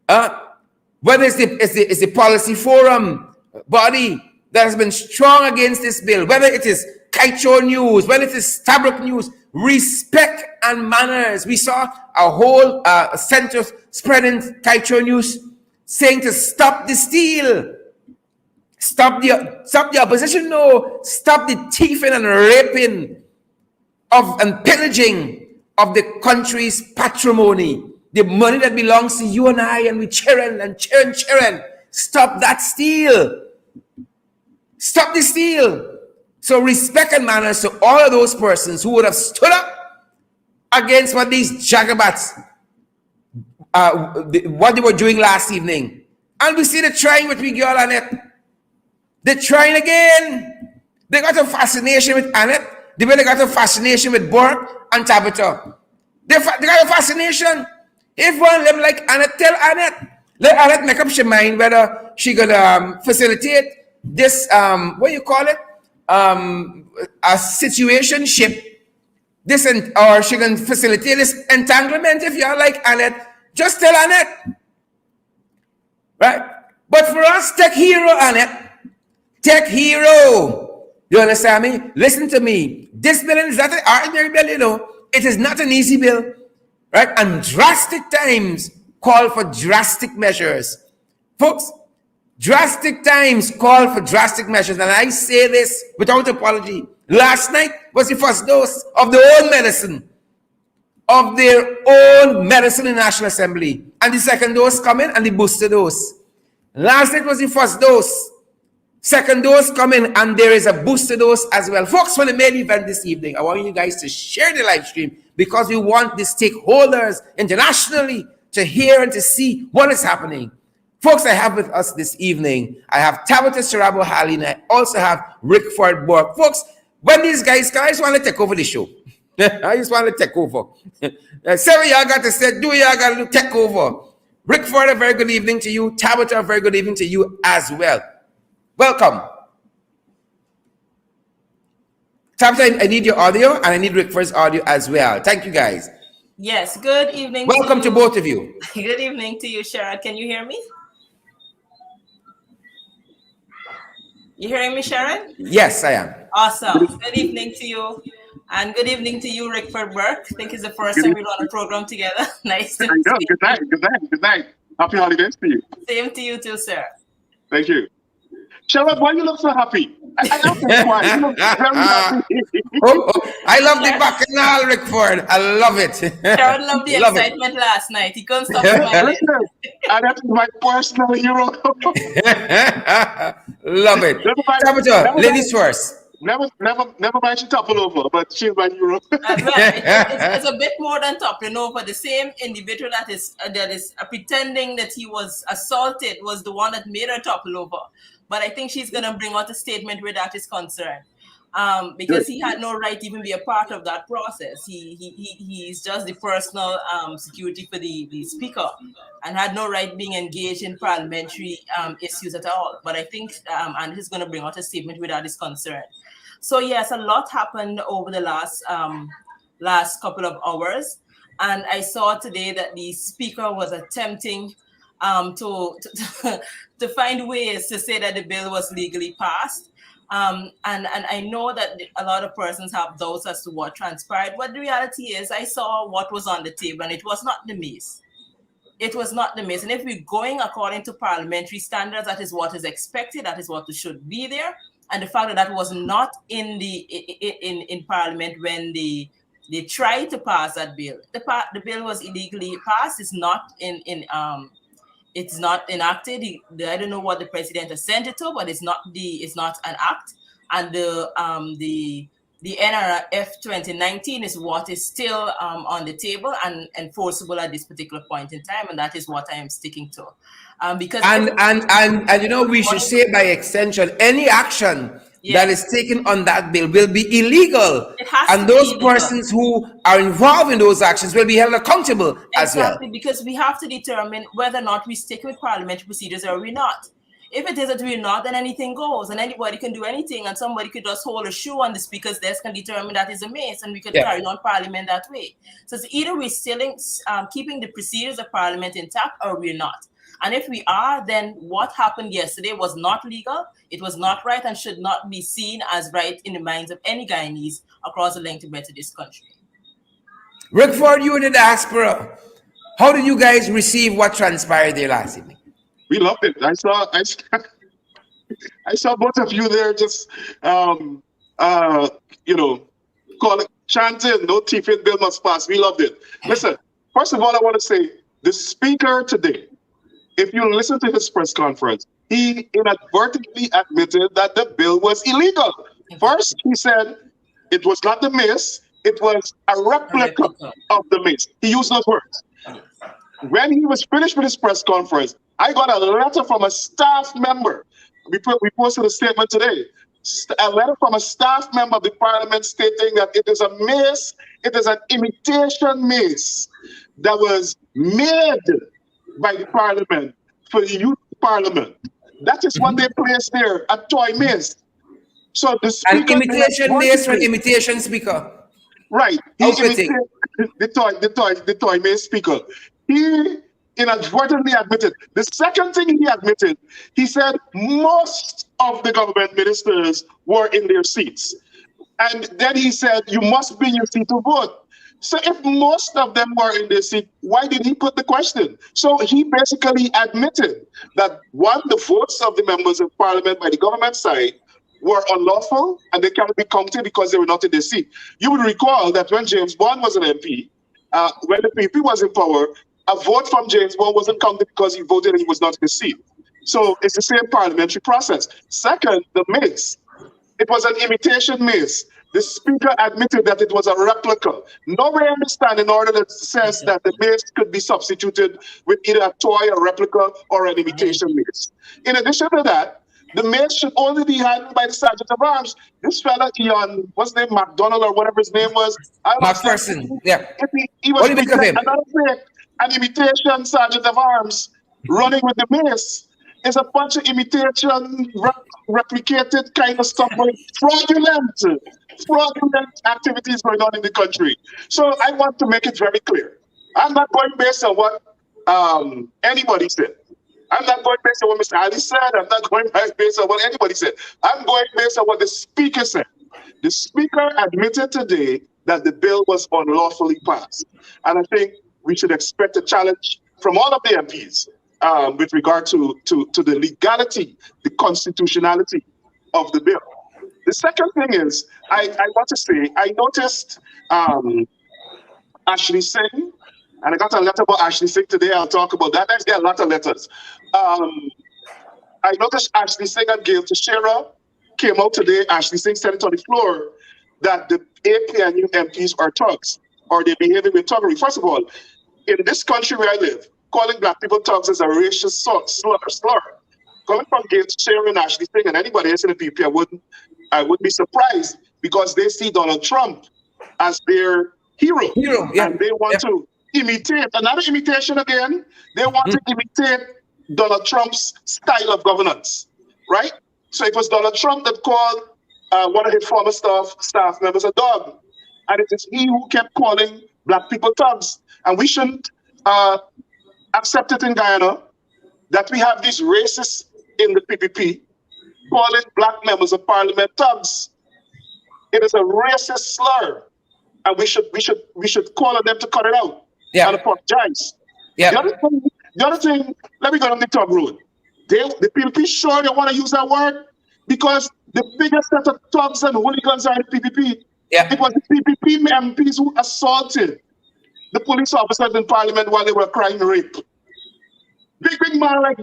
whether it's the Policy Forum body that has been strong against this bill, whether it is Kaicho News, whether it is Stabrook News, respect and manners. We saw a whole center spreading Kaicho News saying to stop the steal. Stop the opposition. No, stop the thieving and raping of and pillaging of the country's patrimony, the money that belongs to you and I and we children and children. Stop that steal. Stop the steal. So respect and manners to all of those persons who would have stood up against what these jagabats, what they were doing last evening. And we see the trying with we girl Annette. They're trying again. They got a fascination with Annette. They got a fascination with Burke and Tabitha. They got a fascination. If one of them like Annette, tell Annette. Let Annette make up her mind whether she gonna facilitate this what you call it? A situationship. This or she can facilitate this entanglement. If you're like Annette, just tell Annette. Right? But for us, tech hero Annette. Tech hero. You understand me? Listen to me. This bill is not an ordinary bill, you know. It is not an easy bill. Right? And drastic times call for drastic measures. Folks, drastic times call for drastic measures. And I say this without apology. Last night was the first dose of their own medicine. Of their own medicine in National Assembly. And the second dose coming and the booster dose. Last night was the first dose. Second dose coming and there is a booster dose as well. Folks, for the main event this evening, I want you guys to share the live stream because we want the stakeholders internationally to hear and to see what is happening. Folks, I have with us this evening, I have Tabitha Sarabo-Halley and I also have Rickford Burke. Folks, when these guys come, I just want to take over the show. I just want to take over. Say what y'all got to say, do y'all got to take over. Rickford, a very good evening to you. Tabitha, a very good evening to you as well. Welcome. Tabitha, I need your audio and I need Rickford's audio as well. Thank you, guys. Yes, good evening. Welcome to both of you. Good evening to you, Sharon. Can you hear me? You hearing me, Sharon? Yes, I am. Awesome. Good evening to you. And good evening to you, Rickford Burke. I think it's the first time we're on a program together. Nice to meet you. Good night. Happy holidays to you. Same to you too, sir. Thank you. Charlotte, why you look so happy? I don't know why. You look very happy. I love the bacchanal, Rickford. I love it. Sharon loved the excitement last night. He couldn't stop smiling. And that's my personal hero. Love it. Tabitha, ladies first. Never mind she topple over, but she's my hero. It's a bit more than toppling over. The same individual that is pretending that he was assaulted was the one that made her topple over. But I think she's going to bring out a statement where that is concerned. Because he had no right to even be a part of that process. He's just the personal security for the speaker and had no right being engaged in parliamentary issues at all. But I think and he's going to bring out a statement where that is concerned. So yes, a lot happened over the last couple of hours. And I saw today that the speaker was attempting to find ways to say that the bill was legally passed. And I know that a lot of persons have doubts as to what transpired. But the reality is I saw what was on the table and it was not the mace. It was not the mace. And if we're going according to parliamentary standards, that is what is expected. That is what should be there. And the fact that that was not in Parliament when they tried to pass that bill. The bill was illegally passed. It's not it's not enacted. I don't know what the president has sent it to, but it's not an act. And the NRF 2019 is what is still on the table and enforceable at this particular point in time, and that is what I am sticking to. Because and you know, we should say by extension, any action that is taken on that bill will be illegal, and those persons who are involved in those actions will be held accountable as well. Exactly, because we have to determine whether or not we stick with parliamentary procedures or we not. If it is that we're not, then anything goes, and anybody can do anything, and somebody could just hold a shoe on the speaker's desk and determine that is a mace, and we could carry on parliament that way. So it's either we're still keeping the procedures of parliament intact or we're not. And if we are, then what happened yesterday was not legal, it was not right, and should not be seen as right in the minds of any Guyanese across the length and breadth of this country. Rickford, you in the diaspora, how did you guys receive what transpired there last evening? We loved it. I saw both of you there just, um, you know, call it chanting, no teeth bill must pass. We loved it. Listen, first of all, I want to say the speaker today, if you listen to his press conference, he inadvertently admitted that the bill was illegal. First, he said it was not the mace, it was a replica of the mace. He used those words. When he was finished with his press conference, I got a letter from a staff member. We posted a statement today. A letter from a staff member of the parliament stating that it is a mace, it is an imitation mace that was made by the parliament for the youth parliament. That is what they placed there, a toy mace. So the An speaker, imitation mace for an imitation speaker. right? He How fitting. imitated the toy mace speaker. He inadvertently admitted. The second thing he admitted, he said most of the government ministers were in their seats. And then he said, you must be in your seat to vote. So if most of them were in their seat, why did he put the question? So he basically admitted that one, the votes of the members of parliament by the government side were unlawful and they cannot be counted because they were not in their seat. You will recall that when James Bond was an MP, when the PP was in power, a vote from James Bond wasn't counted because he voted and he was not in his seat. So it's the same parliamentary process. Second, the mace. It was an imitation mace. The speaker admitted that it was a replica. Nobody understands in order that says that the mace could be substituted with either a toy, a replica, or an imitation mace. In addition to that, the mace should only be handled by the sergeant of arms. This fella, what's his name, McDonald or whatever his name was. McPherson, yeah. He was another fake, an imitation sergeant of arms running with the mace. Is a bunch of imitation, replicated kind of stuff, fraudulent activities going on in the country. So I want to make it very clear. I'm not going based on what anybody said. I'm not going based on what Mr. Ali said. I'm not going based on what anybody said. I'm going based on what the speaker said. The speaker admitted today that the bill was unlawfully passed. And I think we should expect a challenge from all of the MPs. With regard to the legality, the constitutionality of the bill. The second thing is, I want to say, I noticed Ashley Singh, and I got a letter about Ashley Singh today. I'll talk about that. There's a lot of letters. I noticed Ashley Singh and Gail Teixeira came out today. Ashley Singh said it on the floor that the APNU MPs are thugs, or they're behaving with thuggery. First of all, in this country where I live, calling black people thugs is a racist slur. Coming from Gail Teixeira and Ashley Singh and anybody else in the PP, I wouldn't be surprised because they see Donald Trump as their hero. Yeah. And they want to imitate, another imitation again, they want to imitate Donald Trump's style of governance, right? So it was Donald Trump that called one of his former staff members a dog. And it is he who kept calling black people thugs. And we shouldn't accept it in Guyana that we have these racists in the PPP calling black members of parliament thugs. It is a racist slur, and we should call on them to cut it out and apologize. The other thing, let me go on the thug road. The PPP sure they want to use that word because the biggest set of thugs and hooligans are in the PPP. It was the PPP MPs who assaulted the police officers in parliament while they were crying rape. Big man like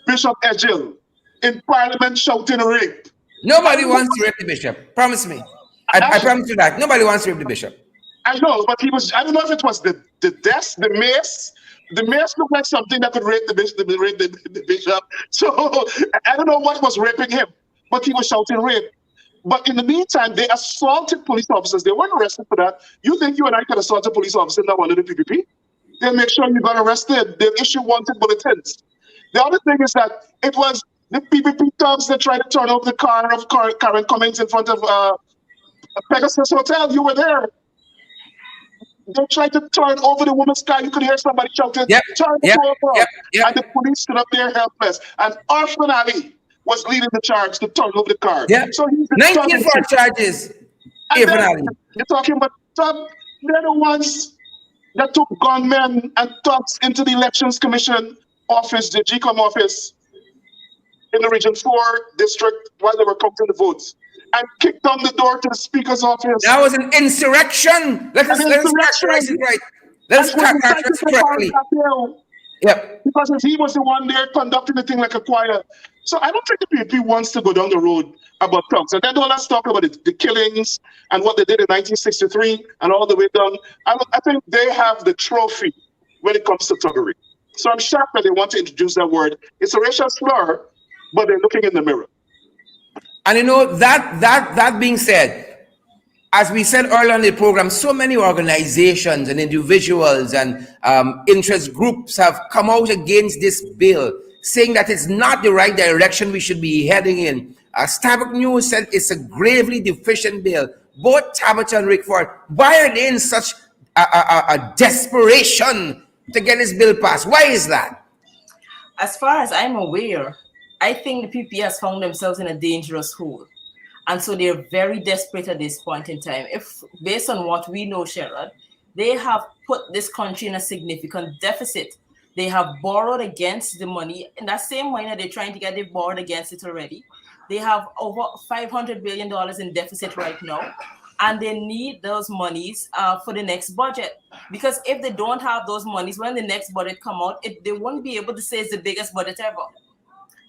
Bishop Edgell in parliament shouting rape. Nobody wants to rape the bishop. Promise me. I promise you that. Nobody wants to rape the bishop. I know, but he was, I don't know if it was the desk, the mace. The mace looked like something that could rape the bishop. So I don't know what was raping him, but he was shouting rape. But in the meantime, they assaulted police officers. They weren't arrested for that. You think you and I could assault a police officer that wanted the PPP? They'll make sure you got arrested. They'll issue wanted bulletins. The other thing is that it was the PPP thugs that tried to turn over the car of Karen Cummings in front of Pegasus Hotel. You were there. They tried to turn over the woman's car. You could hear somebody shouting, turn it over. And the police stood up there helpless. And Arfan Ali was leading the charge to turn over the car. So he's 19 charges. You're talking about they're the ones that took gunmen and thugs into the Elections Commission office, the GCOM office, in the Region 4 district while they were counting the votes and kicked down the door to the Speaker's office. That was an insurrection. Let us characterize it right. Let us characterize it correctly. Yep. Because he was the one there conducting the thing like a choir. So I don't think the PPP wants to go down the road about thugs. And then let's talk about the killings and what they did in 1963 and all the way down. I think they have the trophy when it comes to thuggery. So I'm shocked that they want to introduce that word. It's a racial slur, but they're looking in the mirror. And you know, that being said, as we said earlier in the program, so many organizations and individuals and interest groups have come out against this bill, saying that it's not the right direction we should be heading in. Starbuck News said it's a gravely deficient bill. Both Tabitha and Rickford, why are they in such a desperation to get this bill passed? Why is that? As far as I'm aware, I think the PP has found themselves in a dangerous hole. And so they're very desperate at this point in time. If, based on what we know, Sherrod, they have put this country in a significant deficit. They have borrowed against the money. In that same money that they're trying to get, they've borrowed against it already. They have over $500 billion in deficit right now. And they need those monies for the next budget. Because if they don't have those monies, when the next budget come out, they won't be able to say it's the biggest budget ever.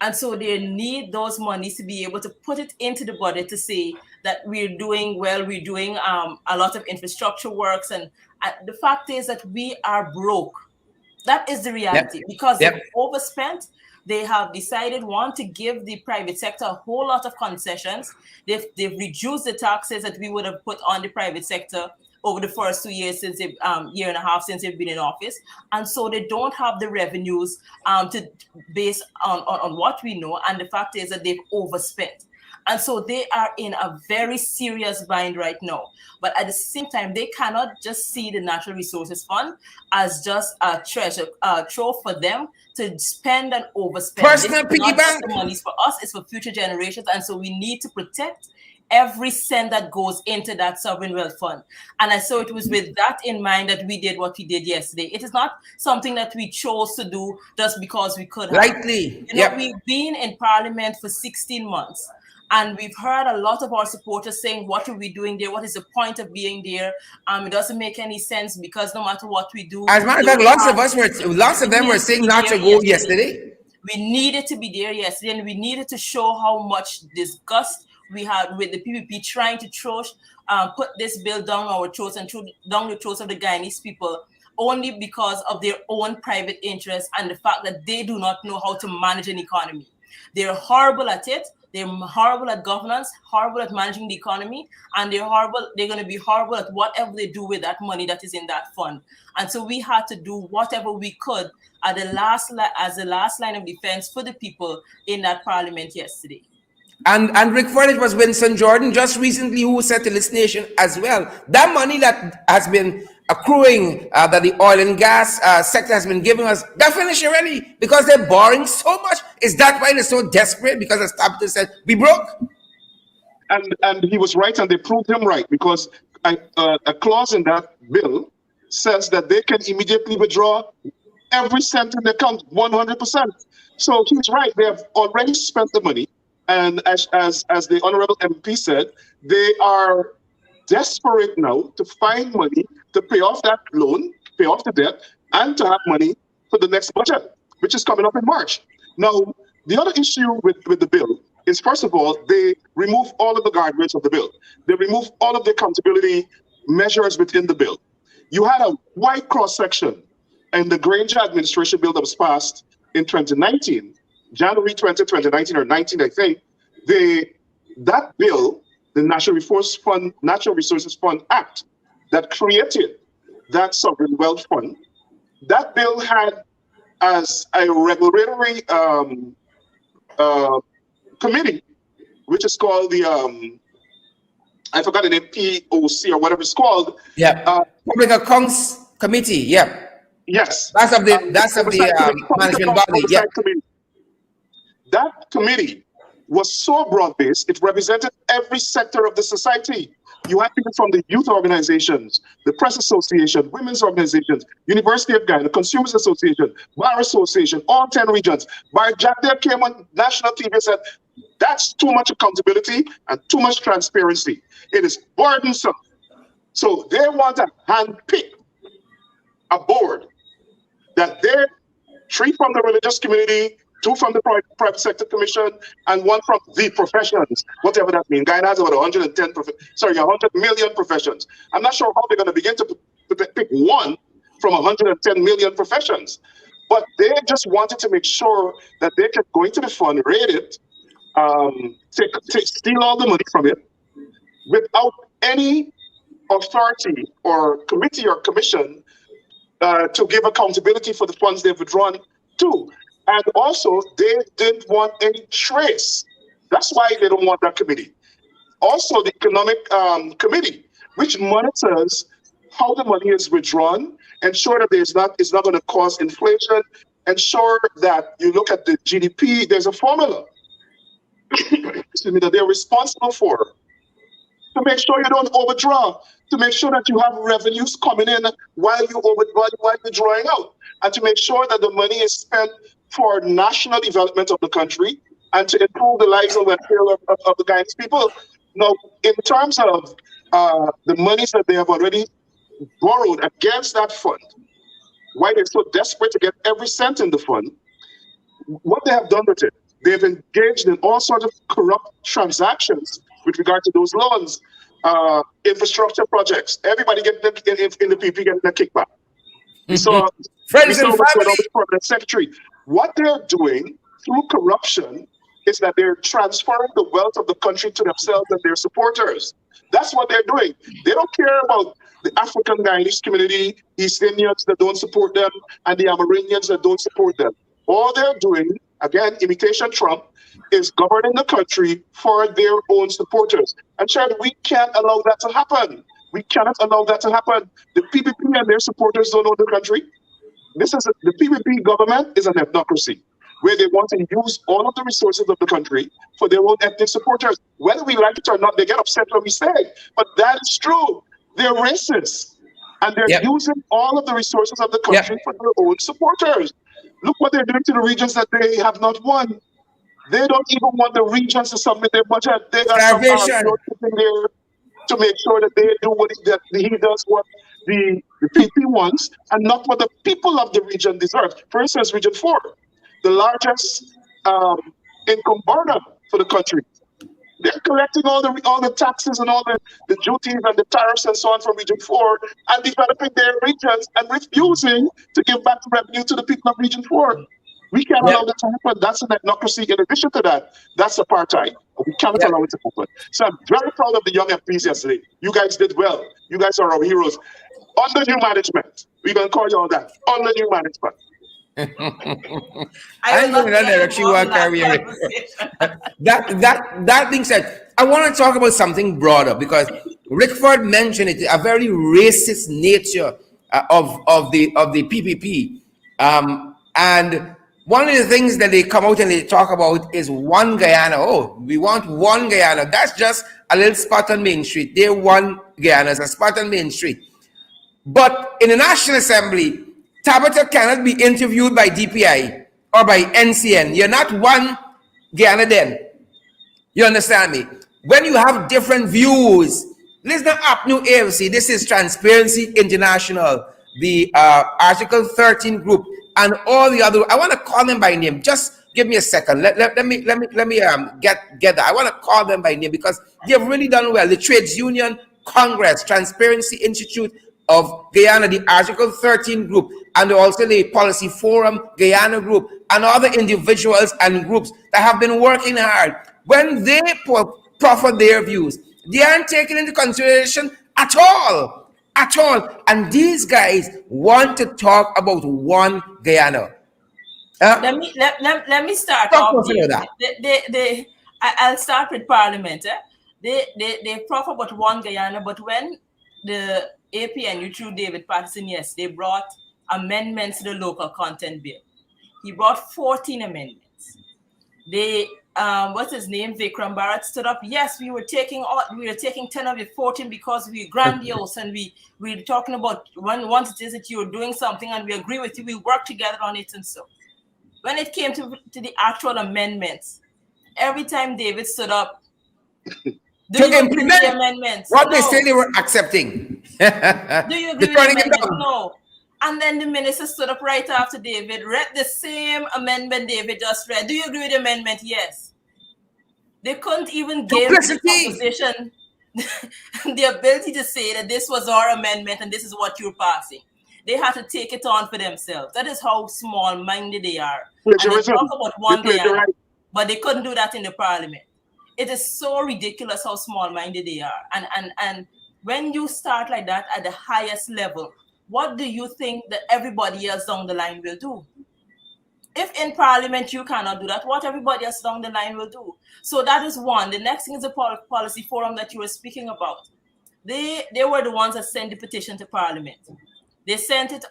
And so they need those monies to be able to put it into the budget to say that we're doing well, we're doing a lot of infrastructure works. And the fact is that we are broke. That is the reality. Because they've overspent. They have decided, one, to give the private sector a whole lot of concessions. They've reduced the taxes that we would have put on the private sector over the first 2 years since year and a half since they've been in office. And so they don't have the revenues to base on what we know. And the fact is that they've overspent. And so they are in a very serious bind right now. But at the same time, they cannot just see the Natural Resources Fund as just a treasure trove for them to spend and overspend. Personal piggy bank. The money is for us, it's for future generations. And so we need to protect every cent that goes into that sovereign wealth fund. And so it was with that in mind that we did what we did yesterday. It is not something that we chose to do just because we could have. Rightly. We've been in Parliament for 16 months. And we've heard a lot of our supporters saying, what are we doing there? What is the point of being there? It doesn't make any sense because no matter what we do. As a matter of fact, lots of them were saying not to go yesterday. We needed to be there yesterday, and we needed to show how much disgust we had with the PPP trying to put this bill down our throats and down the throats of the Guyanese people only because of their own private interests and the fact that they do not know how to manage an economy. They're horrible at it. They're horrible at governance, horrible at managing the economy, and they're going to be horrible at whatever they do with that money that is in that fund. And so we had to do whatever we could as the last line of defense for the people in that parliament yesterday. And Rickford, it was Winston Jordan just recently who said to this nation as well, that money that has been accruing, that the oil and gas sector has been giving us, they're finished already because they're borrowing so much. Is that why they're so desperate? Because as Tabitha said, we broke? And he was right, and they proved him right, because a clause in that bill says that they can immediately withdraw every cent in the account, 100%. So he's right. They have already spent the money. And as the Honorable MP said, they are desperate now to find money to pay off that loan, pay off the debt, and to have money for the next budget, which is coming up in March. Now, the other issue with the bill is, first of all, they remove all of the guardrails of the bill. They remove all of the accountability measures within the bill. You had a wide cross-section in the Granger administration bill that was passed in 2019, January 20, 2019 or 19, I think. That bill, the Natural Resources Fund Act, that created that sovereign wealth fund, that bill had as a regulatory committee, which is called the I forgot the name, POC or whatever it's called. Public Accounts Committee. Yes. That's of the management body. Committee. That committee was so broad-based, it represented every sector of the society. You had people from the youth organizations, the press association, women's organizations, University of Ghana, Consumers Association, Bar Association, all 10 regions. Bar Jack there came on national TV and said, that's too much accountability and too much transparency. It is burdensome. So they want to handpick a board that they're 3 from the religious community, 2 from the private sector commission, and 1 from the professions, whatever that means. Guyana has about 100 million professions. I'm not sure how they're going to begin to pick 1 from 110 million professions. But they just wanted to make sure that they can go into the fund, raid it, steal all the money from it, without any authority or committee or commission to give accountability for the funds they've withdrawn to. And also, they didn't want any trace. That's why they don't want that committee. Also, the economic committee, which monitors how the money is withdrawn, ensure that it's not going to cause inflation, ensure that you look at the GDP, there's a formula excuse me, that they're responsible for, to make sure you don't overdraw, to make sure that you have revenues coming in while you're drawing out, and to make sure that the money is spent for national development of the country and to improve the lives and welfare of the Guyanese people. Now, in terms of the monies that they have already borrowed against that fund, why they're so desperate to get every cent in the fund, what they have done with it, they've engaged in all sorts of corrupt transactions with regard to those loans, infrastructure projects. Everybody getting in the PP getting a kickback. We saw what's going on with the permanent secretary. What they're doing through corruption is that they're transferring the wealth of the country to themselves and their supporters. That's what they're doing. They don't care about the African Guyanese community, East Indians that don't support them, and the Amerindians that don't support them. All they're doing, again, imitation Trump, is governing the country for their own supporters. And Chad, we can't allow that to happen. We cannot allow that to happen. The PPP and their supporters don't own the country. The PPP government is an ethnocracy, where they want to use all of the resources of the country for their own ethnic supporters. Whether we like it or not, they get upset when we say it. But that is true. They're racist. And they're using all of the resources of the country for their own supporters. Look what they're doing to the regions that they have not won. They don't even want the regions to submit their budget. They got some in there to make sure that they do what he does, what the PP wants, and not what the people of the region deserve. For instance, Region 4, the largest income earner for the country. They're collecting all the taxes and all the duties and the tariffs and so on from Region 4 and developing their regions and refusing to give back the revenue to the people of Region 4. We can't allow that to happen. That's an ethnocracy. In addition to that, that's apartheid. We cannot allow it to happen. So I'm very proud of the young MPs yesterday. You guys did well. You guys are our heroes. Under new management, we're going to call you all that. Under new management. I know that direction you are carrying. That being said, I want to talk about something broader because Rickford mentioned it, a very racist nature of the PPP, and one of the things that they come out and they talk about is one Guyana. Oh, we want one Guyana. That's just a little spot on Main Street. They want Guyana as a spot on Main Street. But in the National Assembly, Tabitha cannot be interviewed by DPI or by NCN. You're not one Guyana then. You understand me? When you have different views, listen up, new AFC. This is Transparency International, the Article 13 group, and all the other. I want to call them by name. Just give me a second. Let me get that. I want to call them by name because they've really done well. The Trades Union Congress, Transparency Institute of Guyana, the Article 13 group, and also the Policy Forum Guyana group, and other individuals and groups that have been working hard. When they proffer their views, they aren't taken into consideration at all. And these guys want to talk about one Guyana. Let me start off. I'll start with Parliament. They proffer about one Guyana, but when the APNU through David Patterson, yes, they brought amendments to the local content bill. He brought 14 amendments. They what's his name? Vikram Bharat stood up. Yes, we were taking 10 of your 14 because we're grandiose and we're talking about once it is that you're doing something and we agree with you, we work together on it. And so when it came to the actual amendments, every time David stood up, do to you agree with the implement amendments? what they No. say they were accepting. Do you agree They're with the turning it amendment? down. No. And then the minister stood up right after David, read the same amendment David just read. Do you agree with the amendment? Yes. They couldn't even give the Duplicity. opposition the ability to say that this was our amendment and this is what you're passing. They had to take it on for themselves. That is how small-minded they are. And they talk about one Guyana, but they couldn't do that in the parliament. It is so ridiculous how small-minded they are. And when you start like that at the highest level, what do you think that everybody else down the line will do? If in parliament you cannot do that, what everybody else down the line will do? So that is one. The next thing is the policy forum that you were speaking about. They were the ones that sent the petition to parliament. They sent it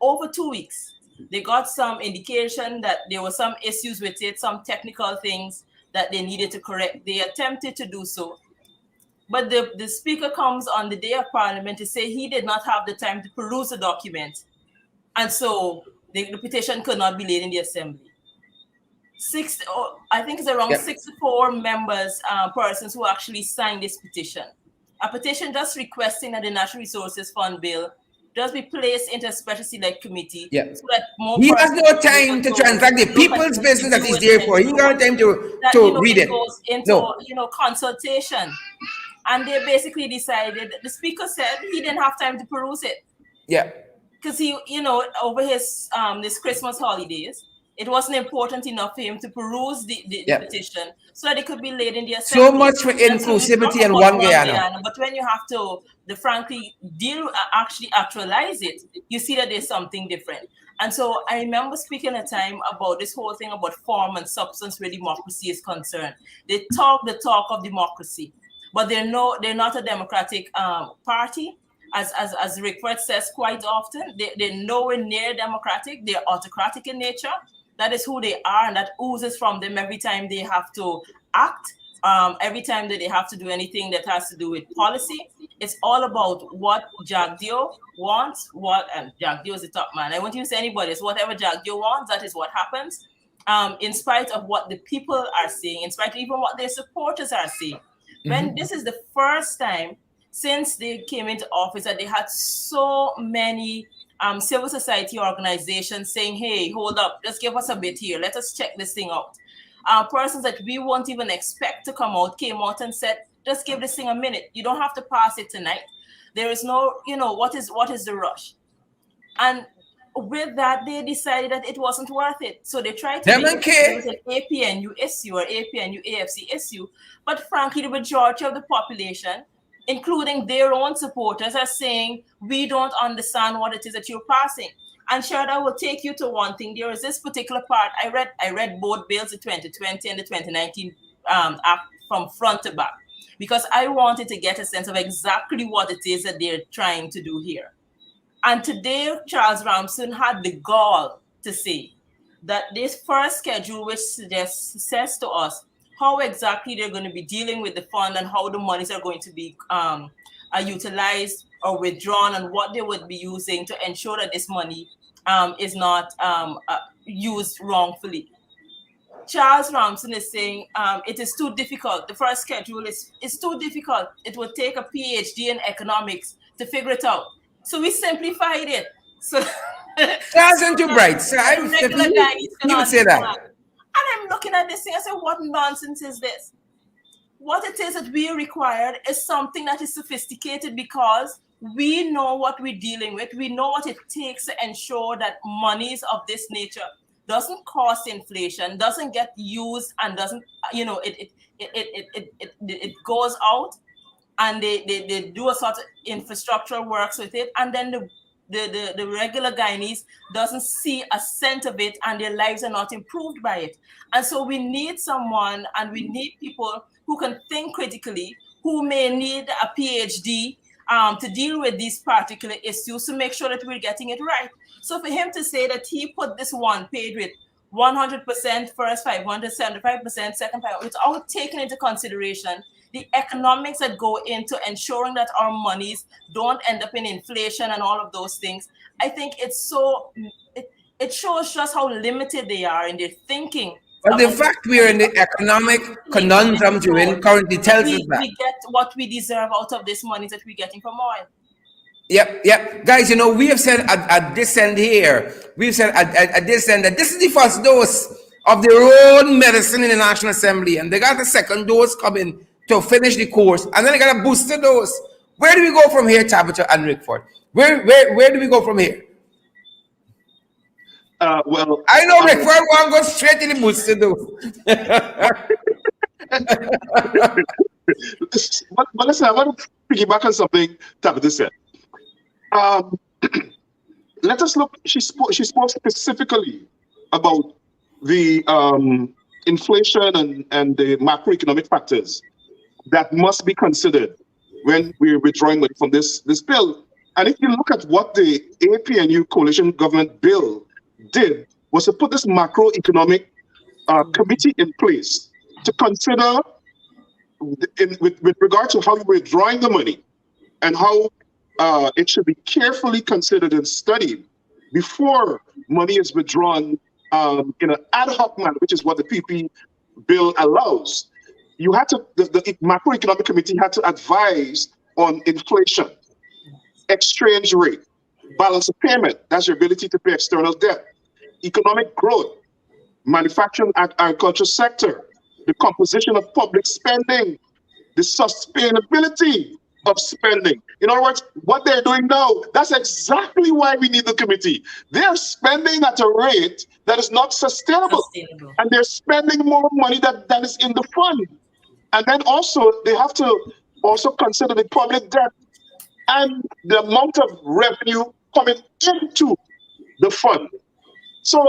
over 2 weeks. They got some indication that there were some issues with it, some technical things that they needed to correct. They attempted to do so. But the speaker comes on the day of parliament to say he did not have the time to peruse the document. And so the petition could not be laid in the assembly. I think it's around 64 members, persons who actually signed this petition. A petition just requesting that the Natural Resources Fund bill just be placed into a special select committee. Yeah. So that more He has no time to transact the people's business that he's there for. He don't have time to read it. Goes into consultation. And they basically decided, the speaker said he didn't have time to peruse it. Yeah. Because he, over his this Christmas holidays, it wasn't important enough for him to peruse the petition so that it could be laid in the assembly. So much for inclusivity and one Guyana. But when you have to, frankly, actualize it, you see that there's something different. And so I remember speaking at a time about this whole thing about form and substance where democracy is concerned. They talk the talk of democracy, but they're not a democratic party. As Rickford says quite often, they're nowhere near democratic. They're autocratic in nature. That is who they are, and that oozes from them every time they have to act, every time that they have to do anything that has to do with policy. It's all about what Jagdeo wants, and Jagdeo is the top man. I won't even say anybody. It's whatever Jagdeo wants, that is what happens, in spite of what the people are saying, in spite of even what their supporters are saying. When this is the first time since they came into office that they had so many civil society organizations saying, hey, hold up, just give us a bit here. Let us check this thing out. Persons that we won't even expect to come out came out and said, just give this thing a minute. You don't have to pass it tonight. There is no, what is the rush? And with that, they decided that it wasn't worth it. So they tried to make it an APNU issue or APNU AFC issue. But frankly, the majority of the population, including their own supporters, are saying, we don't understand what it is that you're passing. And Sharda will take you to one thing. There is this particular part. I read both bills, the 2020 and the 2019 Act from front to back, because I wanted to get a sense of exactly what it is that they're trying to do here. And today, Charles Ramson had the gall to say that this first schedule, which says to us how exactly they're going to be dealing with the fund and how the monies are going to be utilized or withdrawn, and what they would be using to ensure that this money is not used wrongfully. Charles Ramson is saying it is too difficult. The first schedule is too difficult. It would take a PhD in economics to figure it out. So we simplified it. So Charles isn't too bright. So I would say that. And I'm looking at this thing, I say, what nonsense is this? What it is that we required is something that is sophisticated, because we know what we're dealing with. We know what it takes to ensure that monies of this nature doesn't cause inflation, doesn't get used, and doesn't, it goes out, and they do a sort of infrastructure works with it, and then the regular Guyanese doesn't see a cent of it, and their lives are not improved by it. And so we need someone, and we need people who can think critically, who may need a PhD to deal with these particular issues, to make sure that we're getting it right. So for him to say that he put this one page with 100% first 500, 75% second 500, without taking into consideration the economics that go into ensuring that our monies don't end up in inflation and all of those things. I think it shows just how limited they are in their thinking. But the fact we are in the economic conundrum you're in currently tells us that. We get what we deserve out of this money that we're getting from oil. Yep. Guys, you know, we have said at this end here, we've said at this end that this is the first dose of their own medicine in the National Assembly, and they got a second dose coming to finish the course, and then they got a booster dose. Where do we go from here, Tabitha and Rickford? Where do we go from here? Well, I know Rickford want to go straight to the booster dose. but listen, I want to piggyback on something Tabitha said. Let us look. She spoke specifically about the inflation and the macroeconomic factors that must be considered when we're withdrawing money from this bill. And if you look at what the APNU coalition government bill did, was to put this macroeconomic committee in place to consider, with regard to how we're withdrawing the money and how it should be carefully considered and studied before money is withdrawn in an ad hoc manner, which is what the PP bill allows. The macroeconomic committee had to advise on inflation, exchange rate, balance of payment, that's your ability to pay external debt, economic growth, manufacturing and agriculture sector, the composition of public spending, the sustainability of spending. In other words, what they're doing now, that's exactly why we need the committee. They're spending at a rate that is not sustainable. And they're spending more money that is in the fund. And then also, they have to also consider the public debt and the amount of revenue coming into the fund. So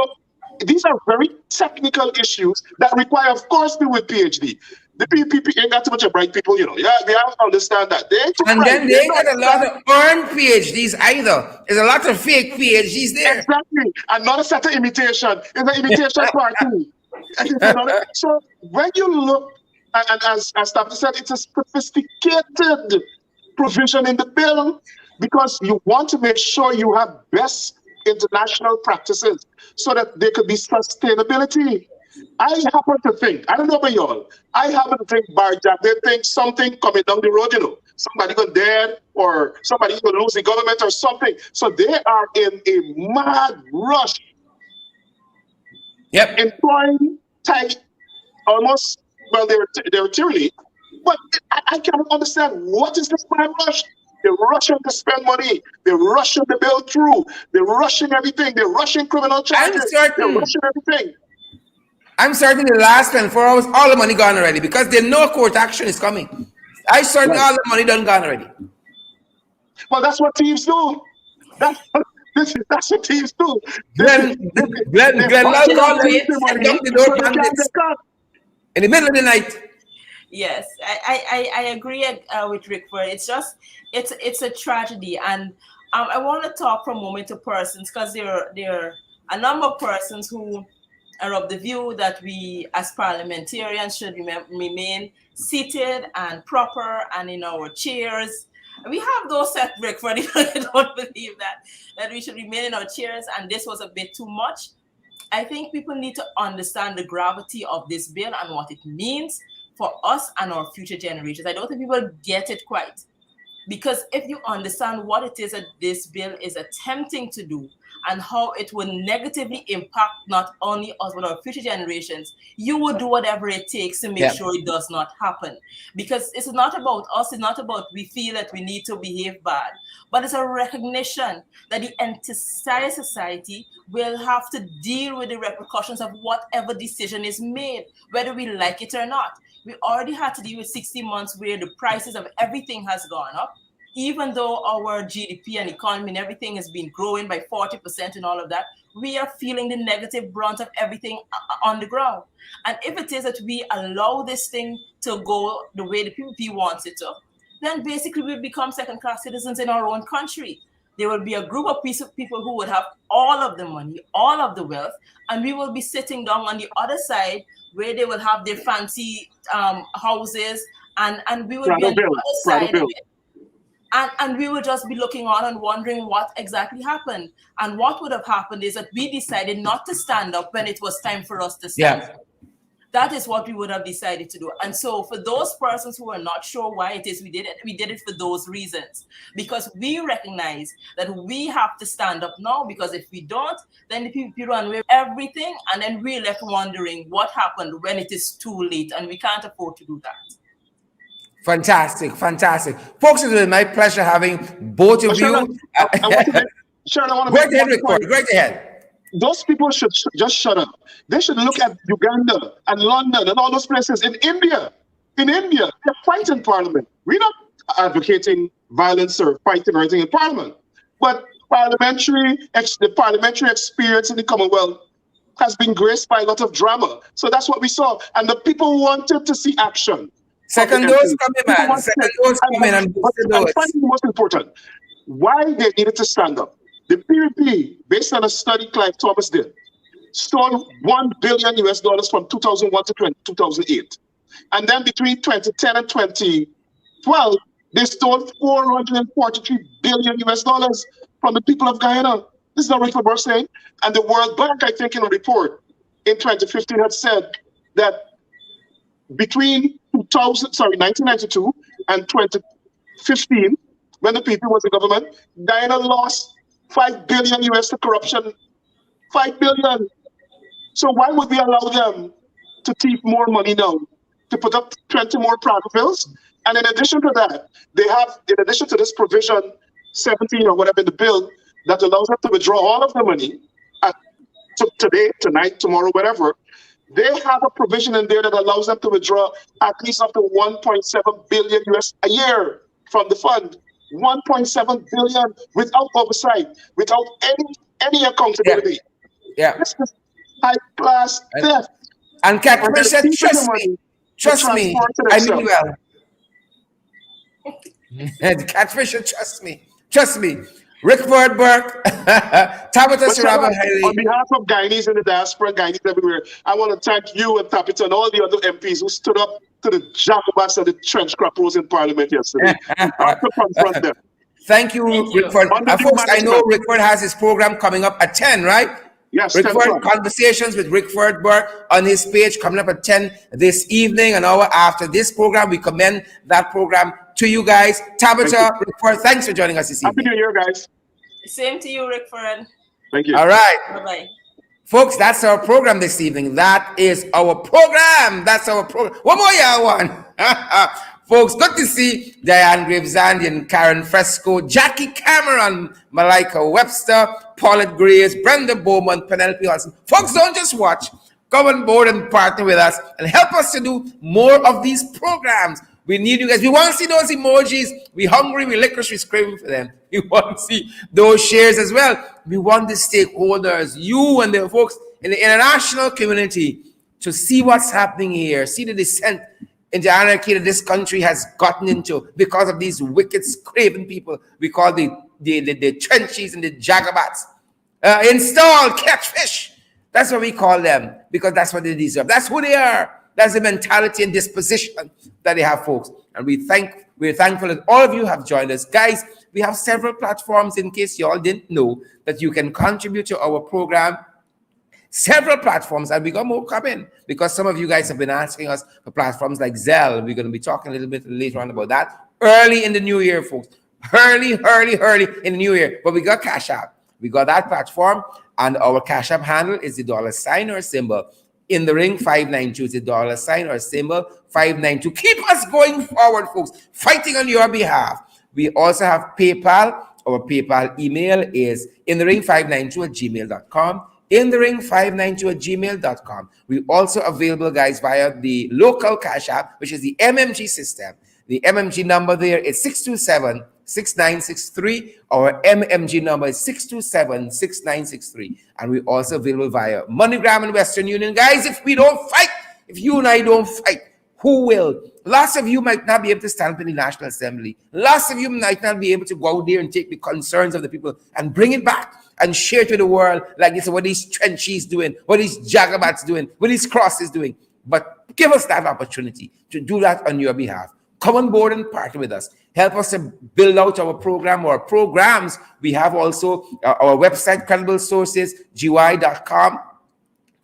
these are very technical issues that require, of course, people with PhD. The PPP ain't got too much of bright people, you know. Yeah, they have to understand that. And then they ain't got a lot of earned PhDs either. There's a lot of fake PhDs there. Exactly. And not a set of imitation. It's an imitation party. So when you look, and as Tabitha said, it's a sophisticated provision in the bill because you want to make sure you have best international practices so that there could be sustainability. I happen to think, I don't know about y'all, I happen to think, Barjack, they think something coming down the road, you know, somebody going dead or somebody going to lose the government or something. So they are in a mad rush. Yep. Employing tight, almost, well, they're tyranny. But I can't understand, what is this mad rush? They're rushing to spend money. They're rushing the bill through. They're rushing everything. They're rushing criminal charges. They're rushing everything. I'm certain the last 24 hours, all the money gone already because they know court action is coming. I certain all the money done gone already. Well, that's what thieves do. That's what thieves do. Glenn Love called in the middle of the night. Yes, I agree with Rickford. It's just, it's a tragedy. And I want to talk for a moment to persons because there are a number of persons who are of the view that we as parliamentarians should remain seated and proper and in our chairs. We have those set, Rickford. I don't believe that we should remain in our chairs, and this was a bit too much. I think people need to understand the gravity of this bill and what it means for us and our future generations. I don't think people get it quite. Because if you understand what it is that this bill is attempting to do and how it will negatively impact not only us but our future generations, you will do whatever it takes to make sure it does not happen. Because it's not about us, it's not about we feel that we need to behave bad, but it's a recognition that the entire society will have to deal with the repercussions of whatever decision is made, whether we like it or not. We already had to deal with 60 months where the prices of everything has gone up, even though our GDP and economy and everything has been growing by 40% and all of that. We are feeling the negative brunt of everything on the ground. And if it is that we allow this thing to go the way the PPP wants it to, then basically we become second-class citizens in our own country. There will be a group of people who would have all of the money, all of the wealth, and we will be sitting down on the other side where they will have their fancy houses, and we will be on the other side of it. And we will just be looking on and wondering what exactly happened. And what would have happened is that we decided not to stand up when it was time for us to stand up. That is what we would have decided to do. And so for those persons who are not sure why it is we did it for those reasons. Because we recognize that we have to stand up now, because if we don't, then the people run away with everything, and then we're left wondering what happened when it is too late, and we can't afford to do that. Fantastic. Folks, it was my pleasure having both of you. Sharon, I want to Go ahead, Rickford. Go ahead. Those people should just shut up. They should look at Uganda and London and all those places. In India, they're fighting Parliament. We're not advocating violence or fighting or anything in Parliament. But the parliamentary experience in the Commonwealth has been graced by a lot of drama. So that's what we saw. And the people wanted to see action. Second dose coming, man. Second dose coming. And finally, the most important, why they needed to stand up. The PPP, based on a study Clive Thomas did, stole $1 billion from 2001 to 2008. And then between 2010 and 2012, they stole $443 billion from the people of Guyana. This is what Rickford Burke saying. And the World Bank, I think, in a report in 2015 had said that between 1992 and 2015, when the PP was in government, Guyana lost $5 billion to corruption. $5 billion. So why would we allow them to thief more money now, to put up 20 more private bills? And in addition to that, they have, in addition to this provision 17 or whatever in the bill that allows them to withdraw all of the money today, tonight, tomorrow, whatever, they have a provision in there that allows them to withdraw at least up to $1.7 billion a year from the fund. 1.7 billion without oversight, without any accountability. Yeah. This is high class theft. And Catherine said, trust me, I mean well. And Catherine said, trust me. Rickford Burke, Tabitha Sarabo-Halley. On behalf of Guyanese in the diaspora, Guyanese everywhere, I want to thank you and Tabitha and all the other MPs who stood up to the jacobas and the trench crappers in Parliament yesterday. Hard to confront them. Thank you, Rickford. Folks, I know Rickford has his program coming up at 10, right? Yes, Rickford, Conversations with Rickford Burke on his page coming up at 10 this evening, an hour after this program. We commend that program to you guys. Tabitha, Rickford, thanks for joining us this evening. Happy New Year, guys. Same to you, Rickford. Thank you. All right. Bye-bye. Folks, that's our program this evening. That is our program. That's our program. One more year, one. Folks, good to see Diane Gravesand, Karen Fresco, Jackie Cameron, Malika Webster, Paulette Graves, Brenda Bowman, Penelope Hudson. Folks, don't just watch. Come on board and partner with us and help us to do more of these programs. We need you guys. We want to see those emojis. We hungry, we licorice, we craving for them. We want to see those shares as well. We want the stakeholders, you and the folks in the international community, to see what's happening here, see the descent into anarchy that this country has gotten into because of these wicked, craven people we call the trenchies and the jagabats. Install catfish. That's what we call them, because that's what they deserve. That's who they are. That's the mentality and disposition that they have, folks. And we're thankful that all of you have joined us. Guys, we have several platforms, in case you all didn't know, that you can contribute to our program. Several platforms, and we got more coming, because some of you guys have been asking us for platforms like Zelle. We're going to be talking a little bit later on about that. Early in the new year, folks. Early in the new year. But we got Cash App. We got that platform, and our Cash App handle is the $ or symbol. In the ring, 592 is the $ or symbol, 592. Keep us going forward, folks, fighting on your behalf. We also have PayPal. Our PayPal email is inthering592@gmail.com. inthering592@gmail.com. We're also available, guys, via the local Cash App, which is the MMG system. The MMG number there is 627-6963. Our MMG number is 627-6963. And we're also available via MoneyGram and Western Union. Guys, if we don't fight, if you and I don't fight, Who will? Lots of you might not be able to stand up in the National Assembly. Lots of you might not be able to go out there and take the concerns of the people and bring it back and share to the world like this, what these trenches doing, what these jagabats doing, what these crosses doing. But give us that opportunity to do that on your behalf. Come on board and partner with us. Help us to build out our program or programs. We have also our website, crediblesourcesgy.com.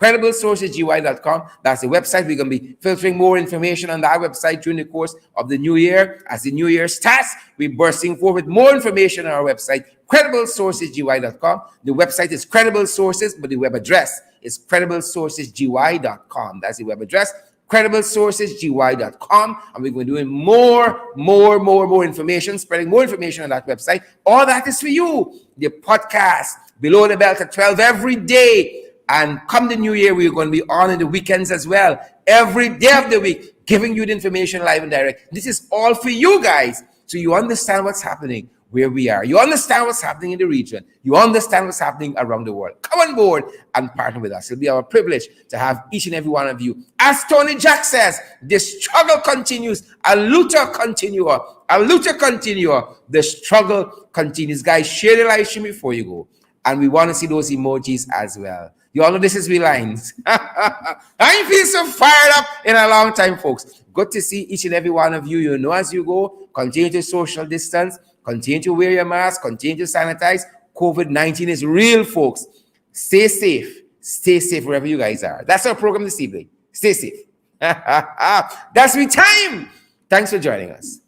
crediblesourcesgy.com. That's the website. We're going to be filtering more information on that website during the course of the new year. As the new year starts, we're bursting forward with more information on our website, crediblesourcesgy.com. The website is Credible Sources, but the web address is crediblesourcesgy.com. That's the web address, crediblesourcesgy.com. And we're going to be doing more information, spreading more information on that website. All that is for you. The podcast, Below the Belt at 12 every day. And come the new year, we're going to be on in the weekends as well. Every day of the week, giving you the information live and direct. This is all for you guys. So you understand what's happening where we are. You understand what's happening in the region. You understand what's happening around the world. Come on board and partner with us. It'll be our privilege to have each and every one of you. As Tony Jack says, the struggle continues. A luta continua. A luta continua. The struggle continues. Guys, share the live stream before you go. And we want to see those emojis as well. You all know this is we lines. I feel so fired up in a long time, folks. Good to see each and every one of you. You know, as you go, continue to social distance, continue to wear your mask, continue to sanitize. COVID-19 is real, folks. Stay safe. Stay safe wherever you guys are. That's our program this evening. Stay safe. That's me time. Thanks for joining us.